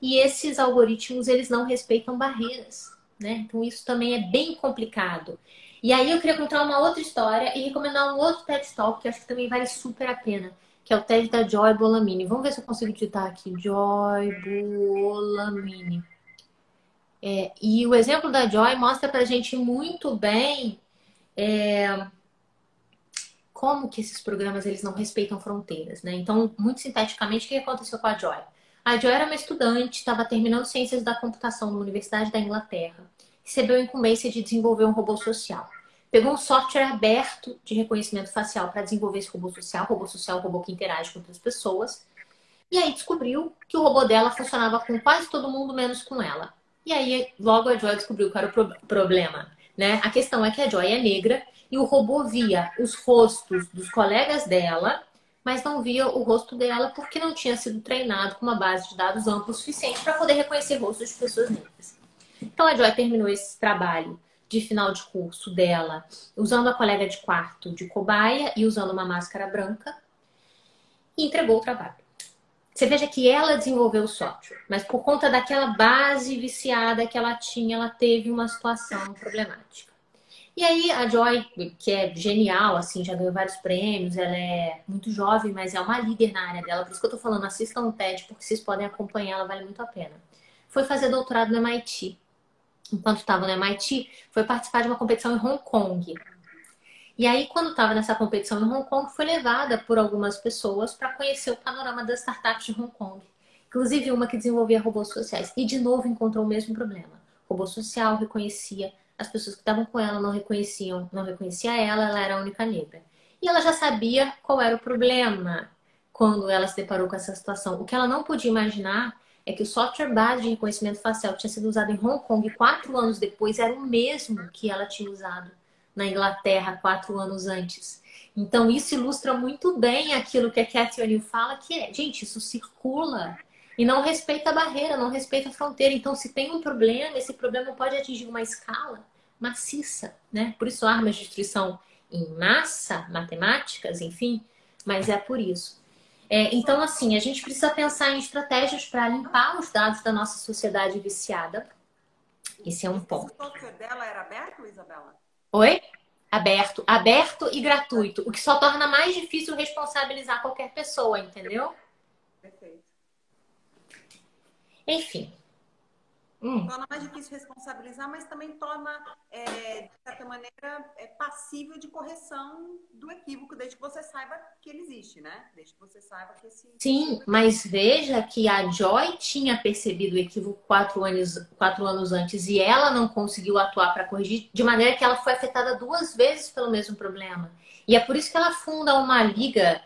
E esses algoritmos, eles não respeitam barreiras, né? Então isso também é bem complicado. E aí eu queria contar uma outra história e recomendar um outro TED Talk que eu acho que também vale super a pena, que é o TED da Joy Bolamini. Vamos ver se eu consigo digitar aqui. Joy Bolamini. E o exemplo da Joy mostra pra gente muito bem como que esses programas eles não respeitam fronteiras, né? Então, muito sinteticamente, o que aconteceu com a Joy? A Joy era uma estudante, estava terminando ciências da computação na Universidade da Inglaterra. Recebeu a incumbência de desenvolver um robô social. Pegou um software aberto de reconhecimento facial para desenvolver esse robô social, robô que interage com outras pessoas. E aí descobriu que o robô dela funcionava com quase todo mundo, menos com ela. E aí logo a Joy descobriu qual era o problema, né? A questão é que a Joy é negra e o robô via os rostos dos colegas dela, mas não via o rosto dela porque não tinha sido treinado com uma base de dados ampla o suficiente para poder reconhecer rostos de pessoas negras. Então a Joy terminou esse trabalho de final de curso dela usando a colega de quarto de cobaia e usando uma máscara branca e entregou o trabalho. Você veja que ela desenvolveu o software, mas por conta daquela base viciada que ela tinha, ela teve uma situação problemática. E aí a Joy, que é genial, assim, já ganhou vários prêmios, ela é muito jovem, mas é uma líder na área dela, por isso que eu tô falando, assistam o TED, porque vocês podem acompanhar, ela vale muito a pena. Foi fazer doutorado no MIT. Enquanto estava no MIT, foi participar de uma competição em Hong Kong. E aí, quando estava nessa competição em Hong Kong, foi levada por algumas pessoas para conhecer o panorama das startups de Hong Kong. Inclusive uma que desenvolvia robôs sociais. E de novo encontrou o mesmo problema. O robô social reconhecia, as pessoas que estavam com ela não reconheciam, não reconhecia ela era a única negra. E ela já sabia qual era o problema quando ela se deparou com essa situação. O que ela não podia imaginar é que o software base de reconhecimento facial que tinha sido usado em Hong Kong 4 anos depois era o mesmo que ela tinha usado na Inglaterra 4 anos antes. Então, isso ilustra muito bem aquilo que a Cathy O'Neill fala, que é, gente, isso circula e não respeita a barreira, não respeita a fronteira. Então, se tem um problema, esse problema pode atingir uma escala maciça, né? Por isso, armas de destruição em massa, matemáticas, enfim, mas é por isso. Então, assim, a gente precisa pensar em estratégias para limpar os dados da nossa sociedade viciada. Esse é um ponto. O software dela era aberto, Isabela? Oi? Aberto e gratuito, o que só torna mais difícil responsabilizar qualquer pessoa, entendeu? Perfeito. Enfim. Torna mais difícil responsabilizar, mas também torna, de certa maneira, passível de correção do equívoco, desde que você saiba que ele existe, né? Desde que você saiba que esse... Sim, mas veja que a Joy tinha percebido o equívoco 4 anos antes e ela não conseguiu atuar para corrigir, de maneira que ela foi afetada 2 vezes pelo mesmo problema. E é por isso que ela funda uma liga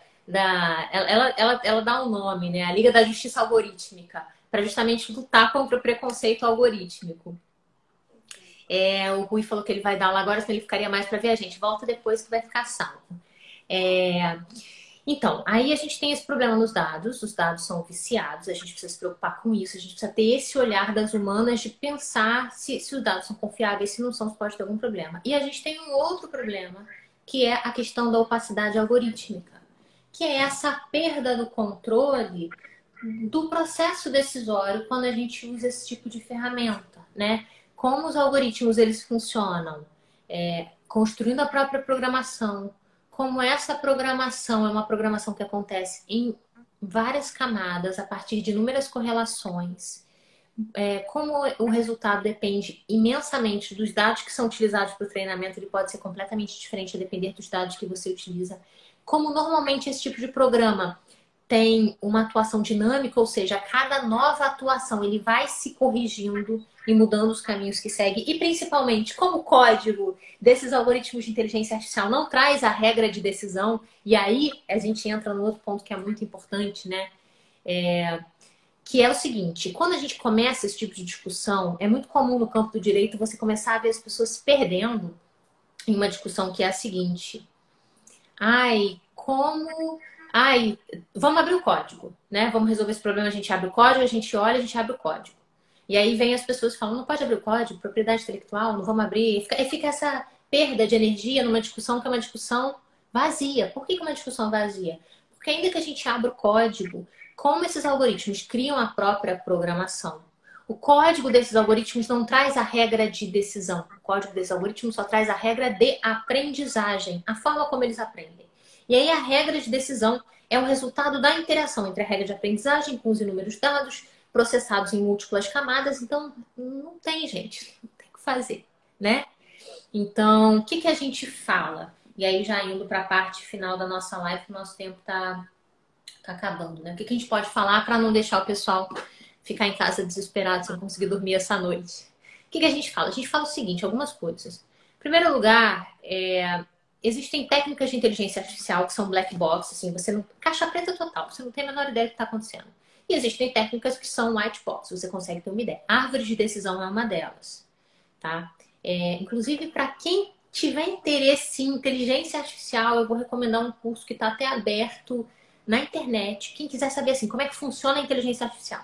ela dá um nome, né? A Liga da Justiça Algorítmica, para justamente lutar contra o preconceito algorítmico. O Rui falou que ele vai dar lá agora, senão ele ficaria mais para ver a gente. Volta depois que vai ficar salvo. Então, aí a gente tem esse problema nos dados, os dados são viciados, a gente precisa se preocupar com isso, a gente precisa ter esse olhar das humanas de pensar se os dados são confiáveis, se não são, se pode ter algum problema. E a gente tem um outro problema, que é a questão da opacidade algorítmica, que é essa perda do controle do processo decisório quando a gente usa esse tipo de ferramenta, né? Como os algoritmos eles funcionam, construindo a própria programação, como essa programação é uma programação que acontece em várias camadas, a partir de inúmeras correlações, como o resultado depende imensamente dos dados que são utilizados para o treinamento, ele pode ser completamente diferente a depender dos dados que você utiliza. Como normalmente esse tipo de programa tem uma atuação dinâmica, ou seja, a cada nova atuação ele vai se corrigindo e mudando os caminhos que segue. E principalmente, como o código desses algoritmos de inteligência artificial não traz a regra de decisão, e aí a gente entra no outro ponto que é muito importante, né? Que é o seguinte, quando a gente começa esse tipo de discussão, é muito comum no campo do direito você começar a ver as pessoas se perdendo em uma discussão que é a seguinte: ai, como Ai, vamos abrir o código, né? Vamos resolver esse problema, a gente abre o código, a gente olha, a gente abre o código. E aí vem as pessoas falando, não pode abrir o código, propriedade intelectual, não vamos abrir. E fica essa perda de energia numa discussão que é uma discussão vazia. Por que que é uma discussão vazia? Porque ainda que a gente abra o código, como esses algoritmos criam a própria programação, o código desses algoritmos não traz a regra de decisão. O código desses algoritmos só traz a regra de aprendizagem, a forma como eles aprendem. E aí a regra de decisão é o resultado da interação entre a regra de aprendizagem com os inúmeros dados processados em múltiplas camadas. Então, não tem, gente. Não tem o que fazer, né? Então, o que que a gente fala? E aí, já indo para a parte final da nossa live, que o nosso tempo tá acabando, né? O que que a gente pode falar para não deixar o pessoal ficar em casa desesperado sem conseguir dormir essa noite? O que que a gente fala? A gente fala o seguinte, algumas coisas. Em primeiro lugar, existem técnicas de inteligência artificial que são black box, assim, você não... caixa preta total, você não tem a menor ideia do que está acontecendo. E existem técnicas que são white box, você consegue ter uma ideia. Árvore de decisão é uma delas, tá? Inclusive, para quem tiver interesse em inteligência artificial, eu vou recomendar um curso que está até aberto na internet. Quem quiser saber assim, como é que funciona a inteligência artificial,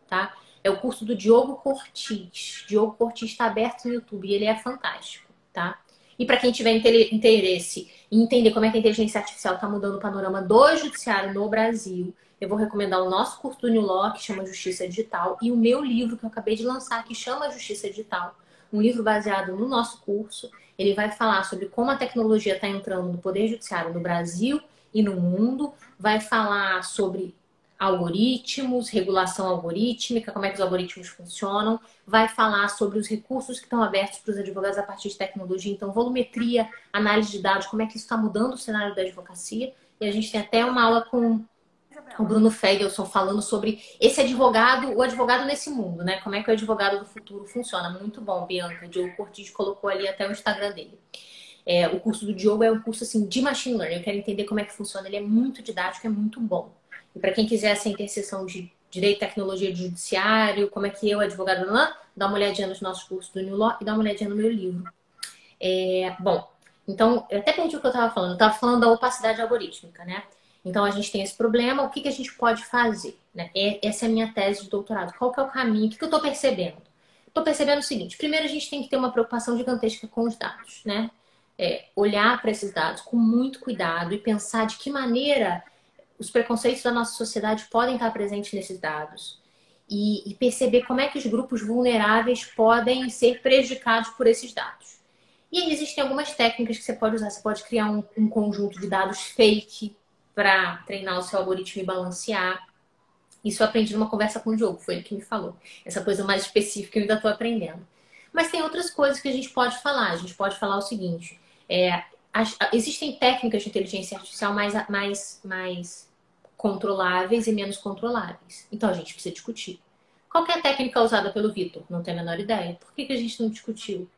tá? É o curso do Diogo Cortis. Diogo Cortis está aberto no YouTube e ele é fantástico, tá? E para quem tiver interesse em entender como é que a inteligência artificial está mudando o panorama do judiciário no Brasil, eu vou recomendar o nosso curso do New Law, que chama Justiça Digital, e o meu livro que eu acabei de lançar, que chama Justiça Digital, um livro baseado no nosso curso. Ele vai falar sobre como a tecnologia está entrando no Poder Judiciário no Brasil e no mundo, vai falar sobre algoritmos, regulação algorítmica, como é que os algoritmos funcionam, vai falar sobre os recursos que estão abertos para os advogados a partir de tecnologia, então volumetria, análise de dados, como é que isso está mudando o cenário da advocacia. E a gente tem até uma aula com o Bruno Fegelson falando sobre esse advogado, o advogado nesse mundo, né? Como é que o advogado do futuro funciona. Muito bom, Bianca. Diogo Cortis colocou ali até o Instagram dele. O curso do Diogo é um curso assim, de machine learning. Eu quero entender como é que funciona. Ele é muito didático, é muito bom. E para quem quiser essa interseção de direito, tecnologia e judiciário, como é que eu, advogado, dá uma olhadinha nos nossos cursos do New Law e dá uma olhadinha no meu livro. Bom, então, eu até perdi o que eu estava falando. Eu estava falando da opacidade algorítmica, né? Então, a gente tem esse problema. O que a gente pode fazer? Né? Essa é a minha tese de doutorado. Qual que é o caminho? O que eu estou percebendo? Estou percebendo o seguinte. Primeiro, a gente tem que ter uma preocupação gigantesca com os dados, né? Olhar para esses dados com muito cuidado e pensar de que maneira os preconceitos da nossa sociedade podem estar presentes nesses dados. E perceber como é que os grupos vulneráveis podem ser prejudicados por esses dados. E aí existem algumas técnicas que você pode usar. Você pode criar um conjunto de dados fake para treinar o seu algoritmo e balancear. Isso eu aprendi numa conversa com o Diogo, foi ele que me falou. Essa coisa mais específica eu ainda estou aprendendo. Mas tem outras coisas que a gente pode falar. A gente pode falar o seguinte. Existem técnicas de inteligência artificial mais controláveis e menos controláveis. Então a gente precisa discutir. Qual que é a técnica usada pelo Vitor? Não tenho a menor ideia. Por que a gente não discutiu?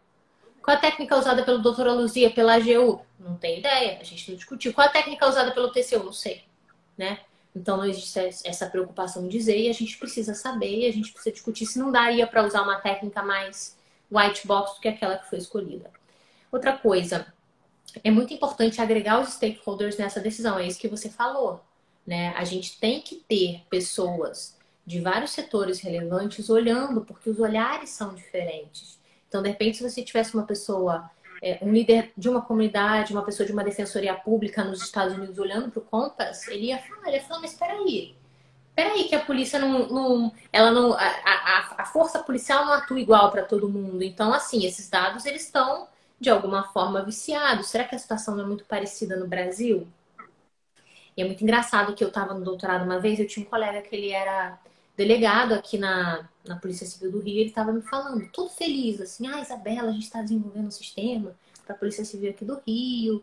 Qual a técnica usada pelo doutora Luzia, pela AGU? Não tenho ideia, a gente não discutiu. Qual a técnica usada pelo TCU? Não sei, né? Então não existe essa preocupação em dizer e a gente precisa saber e a gente precisa discutir se não daria para usar uma técnica mais white box do que aquela que foi escolhida. Outra coisa, é muito importante agregar os stakeholders nessa decisão, é isso que você falou, né? A gente tem que ter pessoas de vários setores relevantes olhando, porque os olhares são diferentes. Então, de repente, se você tivesse uma pessoa, um líder de uma comunidade, uma pessoa de uma defensoria pública nos Estados Unidos olhando para o Compass, ele ia falar, mas peraí que a polícia a força policial não atua igual para todo mundo. Então, assim, esses dados, eles estão, de alguma forma, viciados. Será que a situação não é muito parecida no Brasil? E é muito engraçado que eu estava no doutorado uma vez, eu tinha um colega que ele era delegado aqui na Polícia Civil do Rio, ele estava me falando, todo feliz, assim, Isabela, a gente está desenvolvendo um sistema para a Polícia Civil aqui do Rio,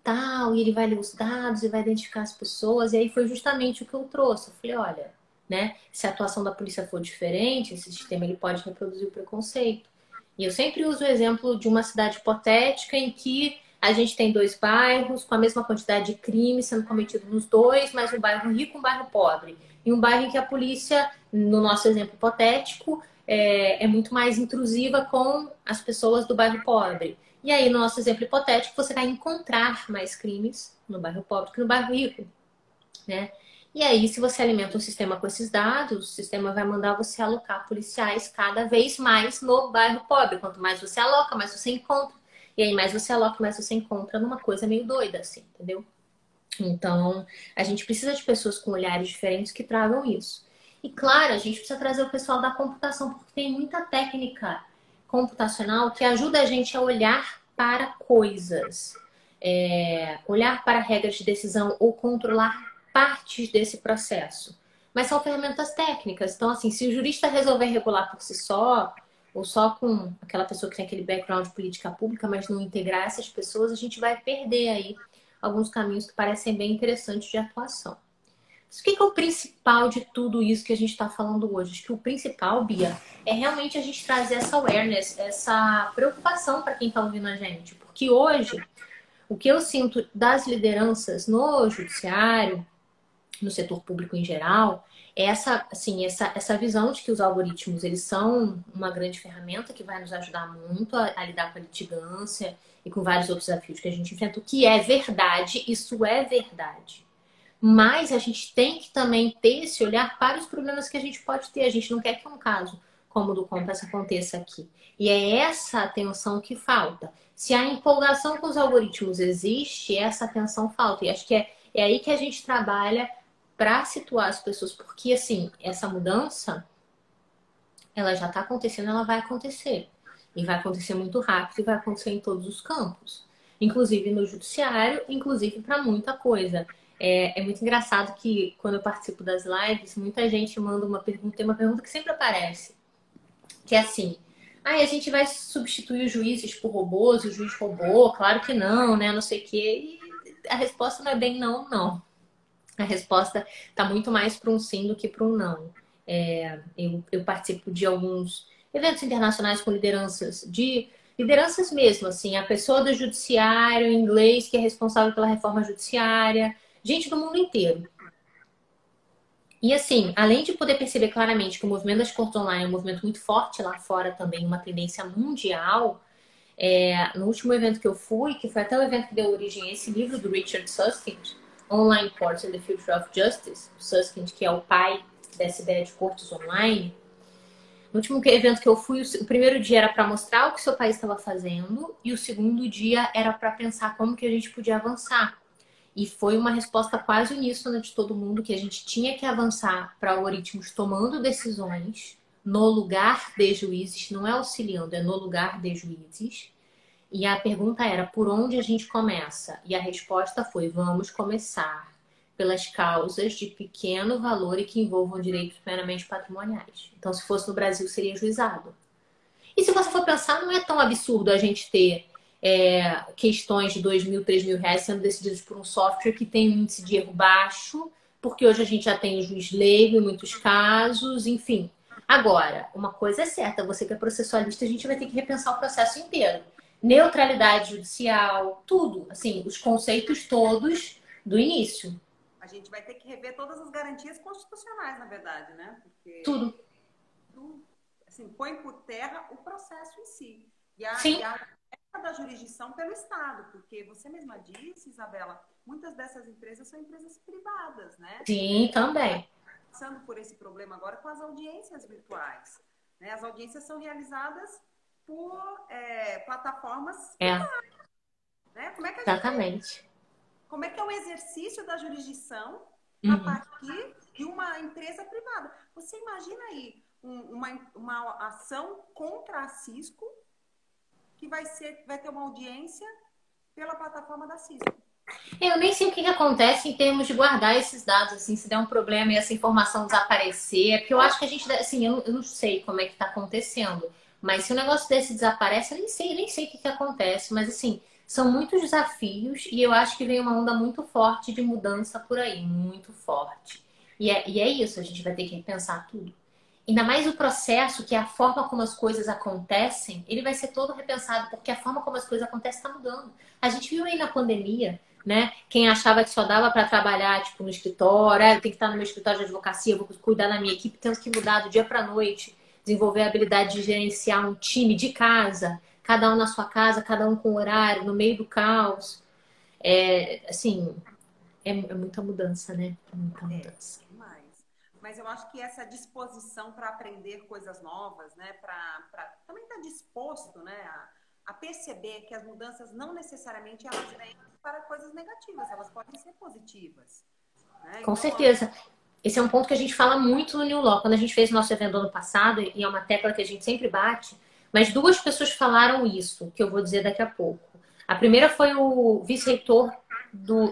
tal, e ele vai ler os dados e vai identificar as pessoas, e aí foi justamente o que eu trouxe. Eu falei, olha, né, se a atuação da polícia for diferente, esse sistema ele pode reproduzir o preconceito. E eu sempre uso o exemplo de uma cidade hipotética em que a gente tem 2 bairros com a mesma quantidade de crimes sendo cometido nos dois, mas um bairro rico e um bairro pobre. E um bairro em que a polícia, no nosso exemplo hipotético, é muito mais intrusiva com as pessoas do bairro pobre. E aí, no nosso exemplo hipotético, você vai encontrar mais crimes no bairro pobre que no bairro rico, né? E aí, se você alimenta um sistema com esses dados, o sistema vai mandar você alocar policiais cada vez mais no bairro pobre. Quanto mais você aloca, mais você encontra. E aí, mais você aloca, mais você encontra numa coisa meio doida, assim, entendeu? Então, a gente precisa de pessoas com olhares diferentes que tragam isso. E claro, a gente precisa trazer o pessoal da computação, porque tem muita técnica computacional que ajuda a gente a olhar para coisas, olhar para regras de decisão ou controlar partes desse processo. Mas são ferramentas técnicas. Então, assim, se o jurista resolver regular por si só, ou só com aquela pessoa que tem aquele background de política pública, mas não integrar essas pessoas, a gente vai perder aí alguns caminhos que parecem bem interessantes de atuação. Mas o que é o principal de tudo isso que a gente está falando hoje? Acho que o principal, Bia, é realmente a gente trazer essa awareness, essa preocupação para quem está ouvindo a gente. Porque hoje, o que eu sinto das lideranças no judiciário, no setor público em geral, é essa visão de que os algoritmos eles são uma grande ferramenta que vai nos ajudar muito a lidar com a litigância e com vários outros desafios que a gente enfrenta, o que é verdade, isso é verdade. Mas a gente tem que também ter esse olhar para os problemas que a gente pode ter. A gente não quer que um caso como o do Compass aconteça aqui. E é essa atenção que falta. Se a empolgação com os algoritmos existe, essa atenção falta. E acho que é aí que a gente trabalha para situar as pessoas, porque assim, essa mudança ela já está acontecendo, ela vai acontecer. E vai acontecer muito rápido e vai acontecer em todos os campos. Inclusive no judiciário, inclusive para muita coisa. É muito engraçado que quando eu participo das lives, muita gente manda uma pergunta, tem uma pergunta que sempre aparece, que é assim, a gente vai substituir os juízes por robôs, o juiz robô? Claro que não, né? Não sei o quê. E a resposta não é bem não, não. A resposta está muito mais para um sim do que para um não. Eu participo de alguns eventos internacionais com lideranças mesmo, assim, a pessoa do judiciário inglês que é responsável pela reforma judiciária, gente do mundo inteiro. E assim, além de poder perceber claramente que o movimento das cortes online é um movimento muito forte lá fora também, uma tendência mundial, no último evento que eu fui, que foi até o evento que deu origem a esse livro do Richard Susskind, Online Courts and the Future of Justice, o Susskind, que é o pai dessa ideia de cortes online. No último evento que eu fui, o primeiro dia era para mostrar o que o seu país estava fazendo e o segundo dia era para pensar como que a gente podia avançar. E foi uma resposta quase uníssona de todo mundo que a gente tinha que avançar para algoritmos tomando decisões no lugar de juízes, não é auxiliando, é no lugar de juízes. E a pergunta era, por onde a gente começa? E a resposta foi, vamos começar pelas causas de pequeno valor e que envolvam direitos meramente patrimoniais. Então, se fosse no Brasil, seria juizado. E se você for pensar, não é tão absurdo a gente ter questões de 2.000, 3.000 reais sendo decididas por um software que tem um índice de erro baixo, porque hoje a gente já tem o juiz leigo em muitos casos, enfim. Agora, uma coisa é certa, você que é processualista, a gente vai ter que repensar o processo inteiro. Neutralidade judicial, tudo, assim, os conceitos todos do início. A gente vai ter que rever todas as garantias constitucionais, na verdade, né? Porque tudo. Assim, põe por terra o processo em si. E a da jurisdição pelo Estado, porque você mesma disse, Isabela, muitas dessas empresas são empresas privadas, né? Sim, também. Passando por esse problema agora com as audiências virtuais, né? As audiências são realizadas por plataformas privadas, né? Como é que Exatamente. Como é que é o exercício da jurisdição a partir de uma empresa privada? Você imagina aí uma ação contra a Cisco que vai ter uma audiência pela plataforma da Cisco. Eu nem sei o que acontece em termos de guardar esses dados, assim, se der um problema e essa informação desaparecer, porque eu acho que a gente, assim, eu não sei como é que tá acontecendo, mas se o negócio desse desaparece, eu nem sei o que acontece, mas assim, são muitos desafios e eu acho que vem uma onda muito forte de mudança por aí, muito forte. E é isso, a gente vai ter que repensar tudo. Ainda mais o processo, que é a forma como as coisas acontecem, ele vai ser todo repensado, porque a forma como as coisas acontecem está mudando. A gente viu aí na pandemia, né? Quem achava que só dava para trabalhar tipo, no escritório, eu tenho que estar no meu escritório de advocacia, vou cuidar da minha equipe, temos que mudar do dia para a noite, desenvolver a habilidade de gerenciar um time de casa, cada um na sua casa, cada um com horário, no meio do caos. Assim, é muita mudança, né? Muita mudança. Mas eu acho que essa disposição para aprender coisas novas, né? Para também estar disposto, né? A perceber que as mudanças não necessariamente elas vêm para coisas negativas, elas podem ser positivas. Né? Com Então, certeza. Esse é um ponto que a gente fala muito no New Law. Quando a gente fez o nosso evento ano passado, e é uma tecla que a gente sempre bate, mas duas pessoas falaram isso, que eu vou dizer daqui a pouco. A primeira foi o vice-reitor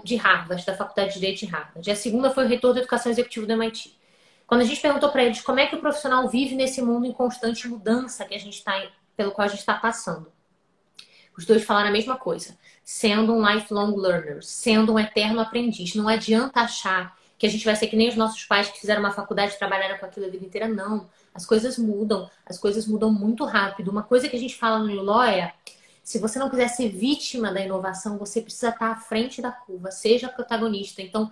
de Harvard, da Faculdade de Direito de Harvard. E a segunda foi o reitor da Educação Executiva do MIT. Quando a gente perguntou para eles como é que o profissional vive nesse mundo em constante mudança que a gente pelo qual a gente está passando. Os dois falaram a mesma coisa. Sendo um lifelong learner, sendo um eterno aprendiz. Não adianta achar que a gente vai ser que nem os nossos pais que fizeram uma faculdade e trabalharam com aquilo a vida inteira. Não. As coisas mudam muito rápido. Uma coisa que a gente fala no New Law é: se você não quiser ser vítima da inovação, você precisa estar à frente da curva, seja protagonista. Então,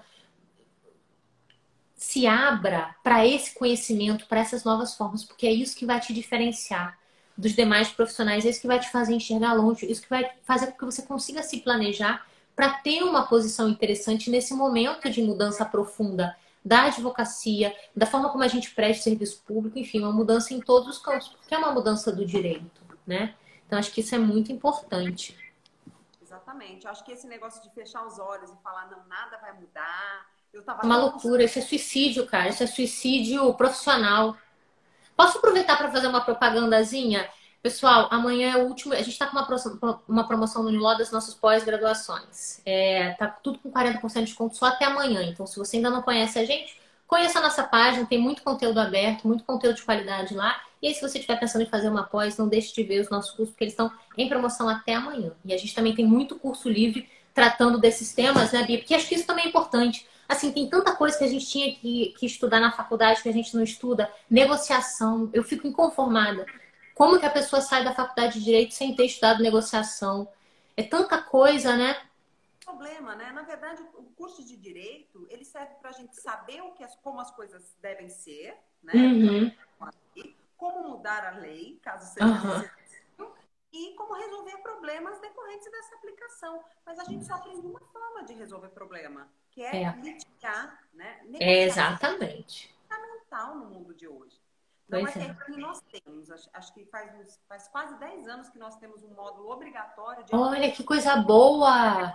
se abra para esse conhecimento, para essas novas formas, porque é isso que vai te diferenciar dos demais profissionais, é isso que vai te fazer enxergar longe, isso que vai fazer com que você consiga se planejar para ter uma posição interessante nesse momento de mudança profunda da advocacia, da forma como a gente presta serviço público, enfim, uma mudança em todos os campos, porque é uma mudança do direito, né? Então, acho que isso é muito importante. Exatamente. Eu acho que esse negócio de fechar os olhos e falar, não, nada vai mudar. Eu tava Uma tão loucura, isso é suicídio, cara, isso é suicídio profissional. Posso aproveitar para fazer uma propagandazinha? Pessoal, amanhã é o último. A gente está com uma promoção no New Law das nossas pós-graduações. Tá tudo com 40% de desconto só até amanhã. Então, se você ainda não conhece a gente, conheça a nossa página, tem muito conteúdo aberto, muito conteúdo de qualidade lá. E aí, se você estiver pensando em fazer uma pós, não deixe de ver os nossos cursos, porque eles estão em promoção até amanhã. E a gente também tem muito curso livre tratando desses temas, né, Bia? Porque acho que isso também é importante. Assim, tem tanta coisa que a gente tinha que estudar na faculdade que a gente não estuda. Negociação, eu fico inconformada. Como que a pessoa sai da faculdade de Direito sem ter estudado negociação? É tanta coisa, né? problema, né? Na verdade, o curso de Direito, ele serve para a gente saber como as coisas devem ser, né? Uhum. Como mudar a lei, caso seja necessário, e como resolver problemas decorrentes dessa aplicação. Mas a gente só aprende uma forma de resolver problema, que é litigar, né? Exatamente. É fundamental no mundo de hoje. Não é que aqui nós temos, acho que faz quase 10 anos que nós temos um módulo obrigatório de... Olha, que coisa boa!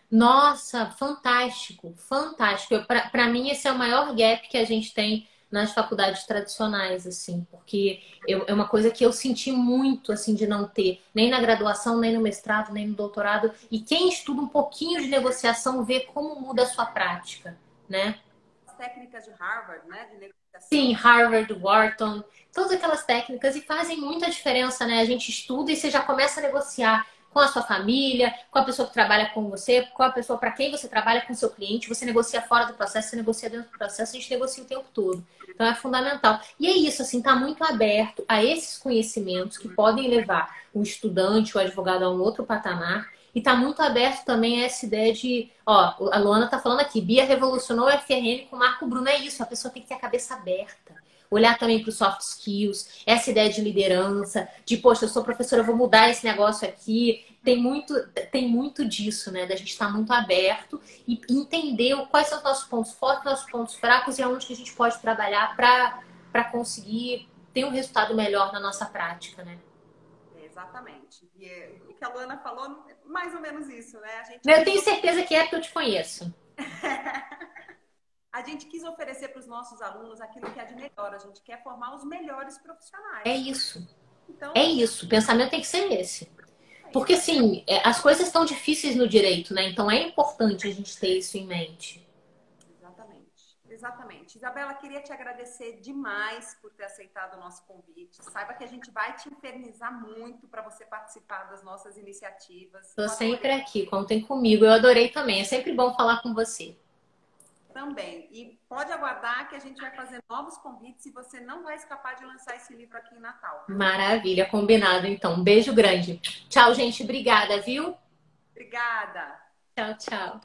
Nossa, fantástico, fantástico. Para mim, esse é o maior gap que a gente tem nas faculdades tradicionais, assim, porque é uma coisa que eu senti muito, assim, de não ter, nem na graduação, nem no mestrado, nem no doutorado. E quem estuda um pouquinho de negociação vê como muda a sua prática, né? As técnicas de Harvard, né, de negociação. Sim, Harvard, Wharton, todas aquelas técnicas e fazem muita diferença, né? A gente estuda e você já começa a negociar com a sua família, com a pessoa que trabalha com você, com a pessoa para quem você trabalha, com o seu cliente. Você negocia fora do processo, você negocia dentro do processo, a gente negocia o tempo todo. Então é fundamental. E é isso, assim, tá muito aberto a esses conhecimentos que podem levar o estudante, o advogado a um outro patamar. E tá muito aberto também a essa ideia de... Ó, a Luana tá falando aqui, Bia revolucionou o FRN com o Marco Bruno. É isso, a pessoa tem que ter a cabeça aberta. Olhar também para os soft skills, essa ideia de liderança, de, poxa, eu sou professora, eu vou mudar esse negócio aqui. Tem muito disso, né? Da gente estar muito aberto e entender quais são os nossos pontos fortes, nossos pontos fracos e aonde que a gente pode trabalhar para conseguir ter um resultado melhor na nossa prática, né? Exatamente. E o que a Luana falou, mais ou menos isso, né? Eu tenho certeza que é porque eu te conheço. A gente quis oferecer para os nossos alunos aquilo que é de melhor. A gente quer formar os melhores profissionais. É isso. Então, é isso. O pensamento tem que ser esse. Porque, assim, as coisas estão difíceis no direito, né? Então, é importante a gente ter isso em mente. Exatamente. Isabela, queria te agradecer demais por ter aceitado o nosso convite. Saiba que a gente vai te infernizar muito para você participar das nossas iniciativas. Estou sempre aqui, contem comigo. Eu adorei também. É sempre bom falar com você. Também. E pode aguardar que a gente vai fazer novos convites e você não vai escapar de lançar esse livro aqui em Natal. Maravilha, combinado então. Um beijo grande. Tchau, gente. Obrigada, viu? Obrigada. Tchau, tchau.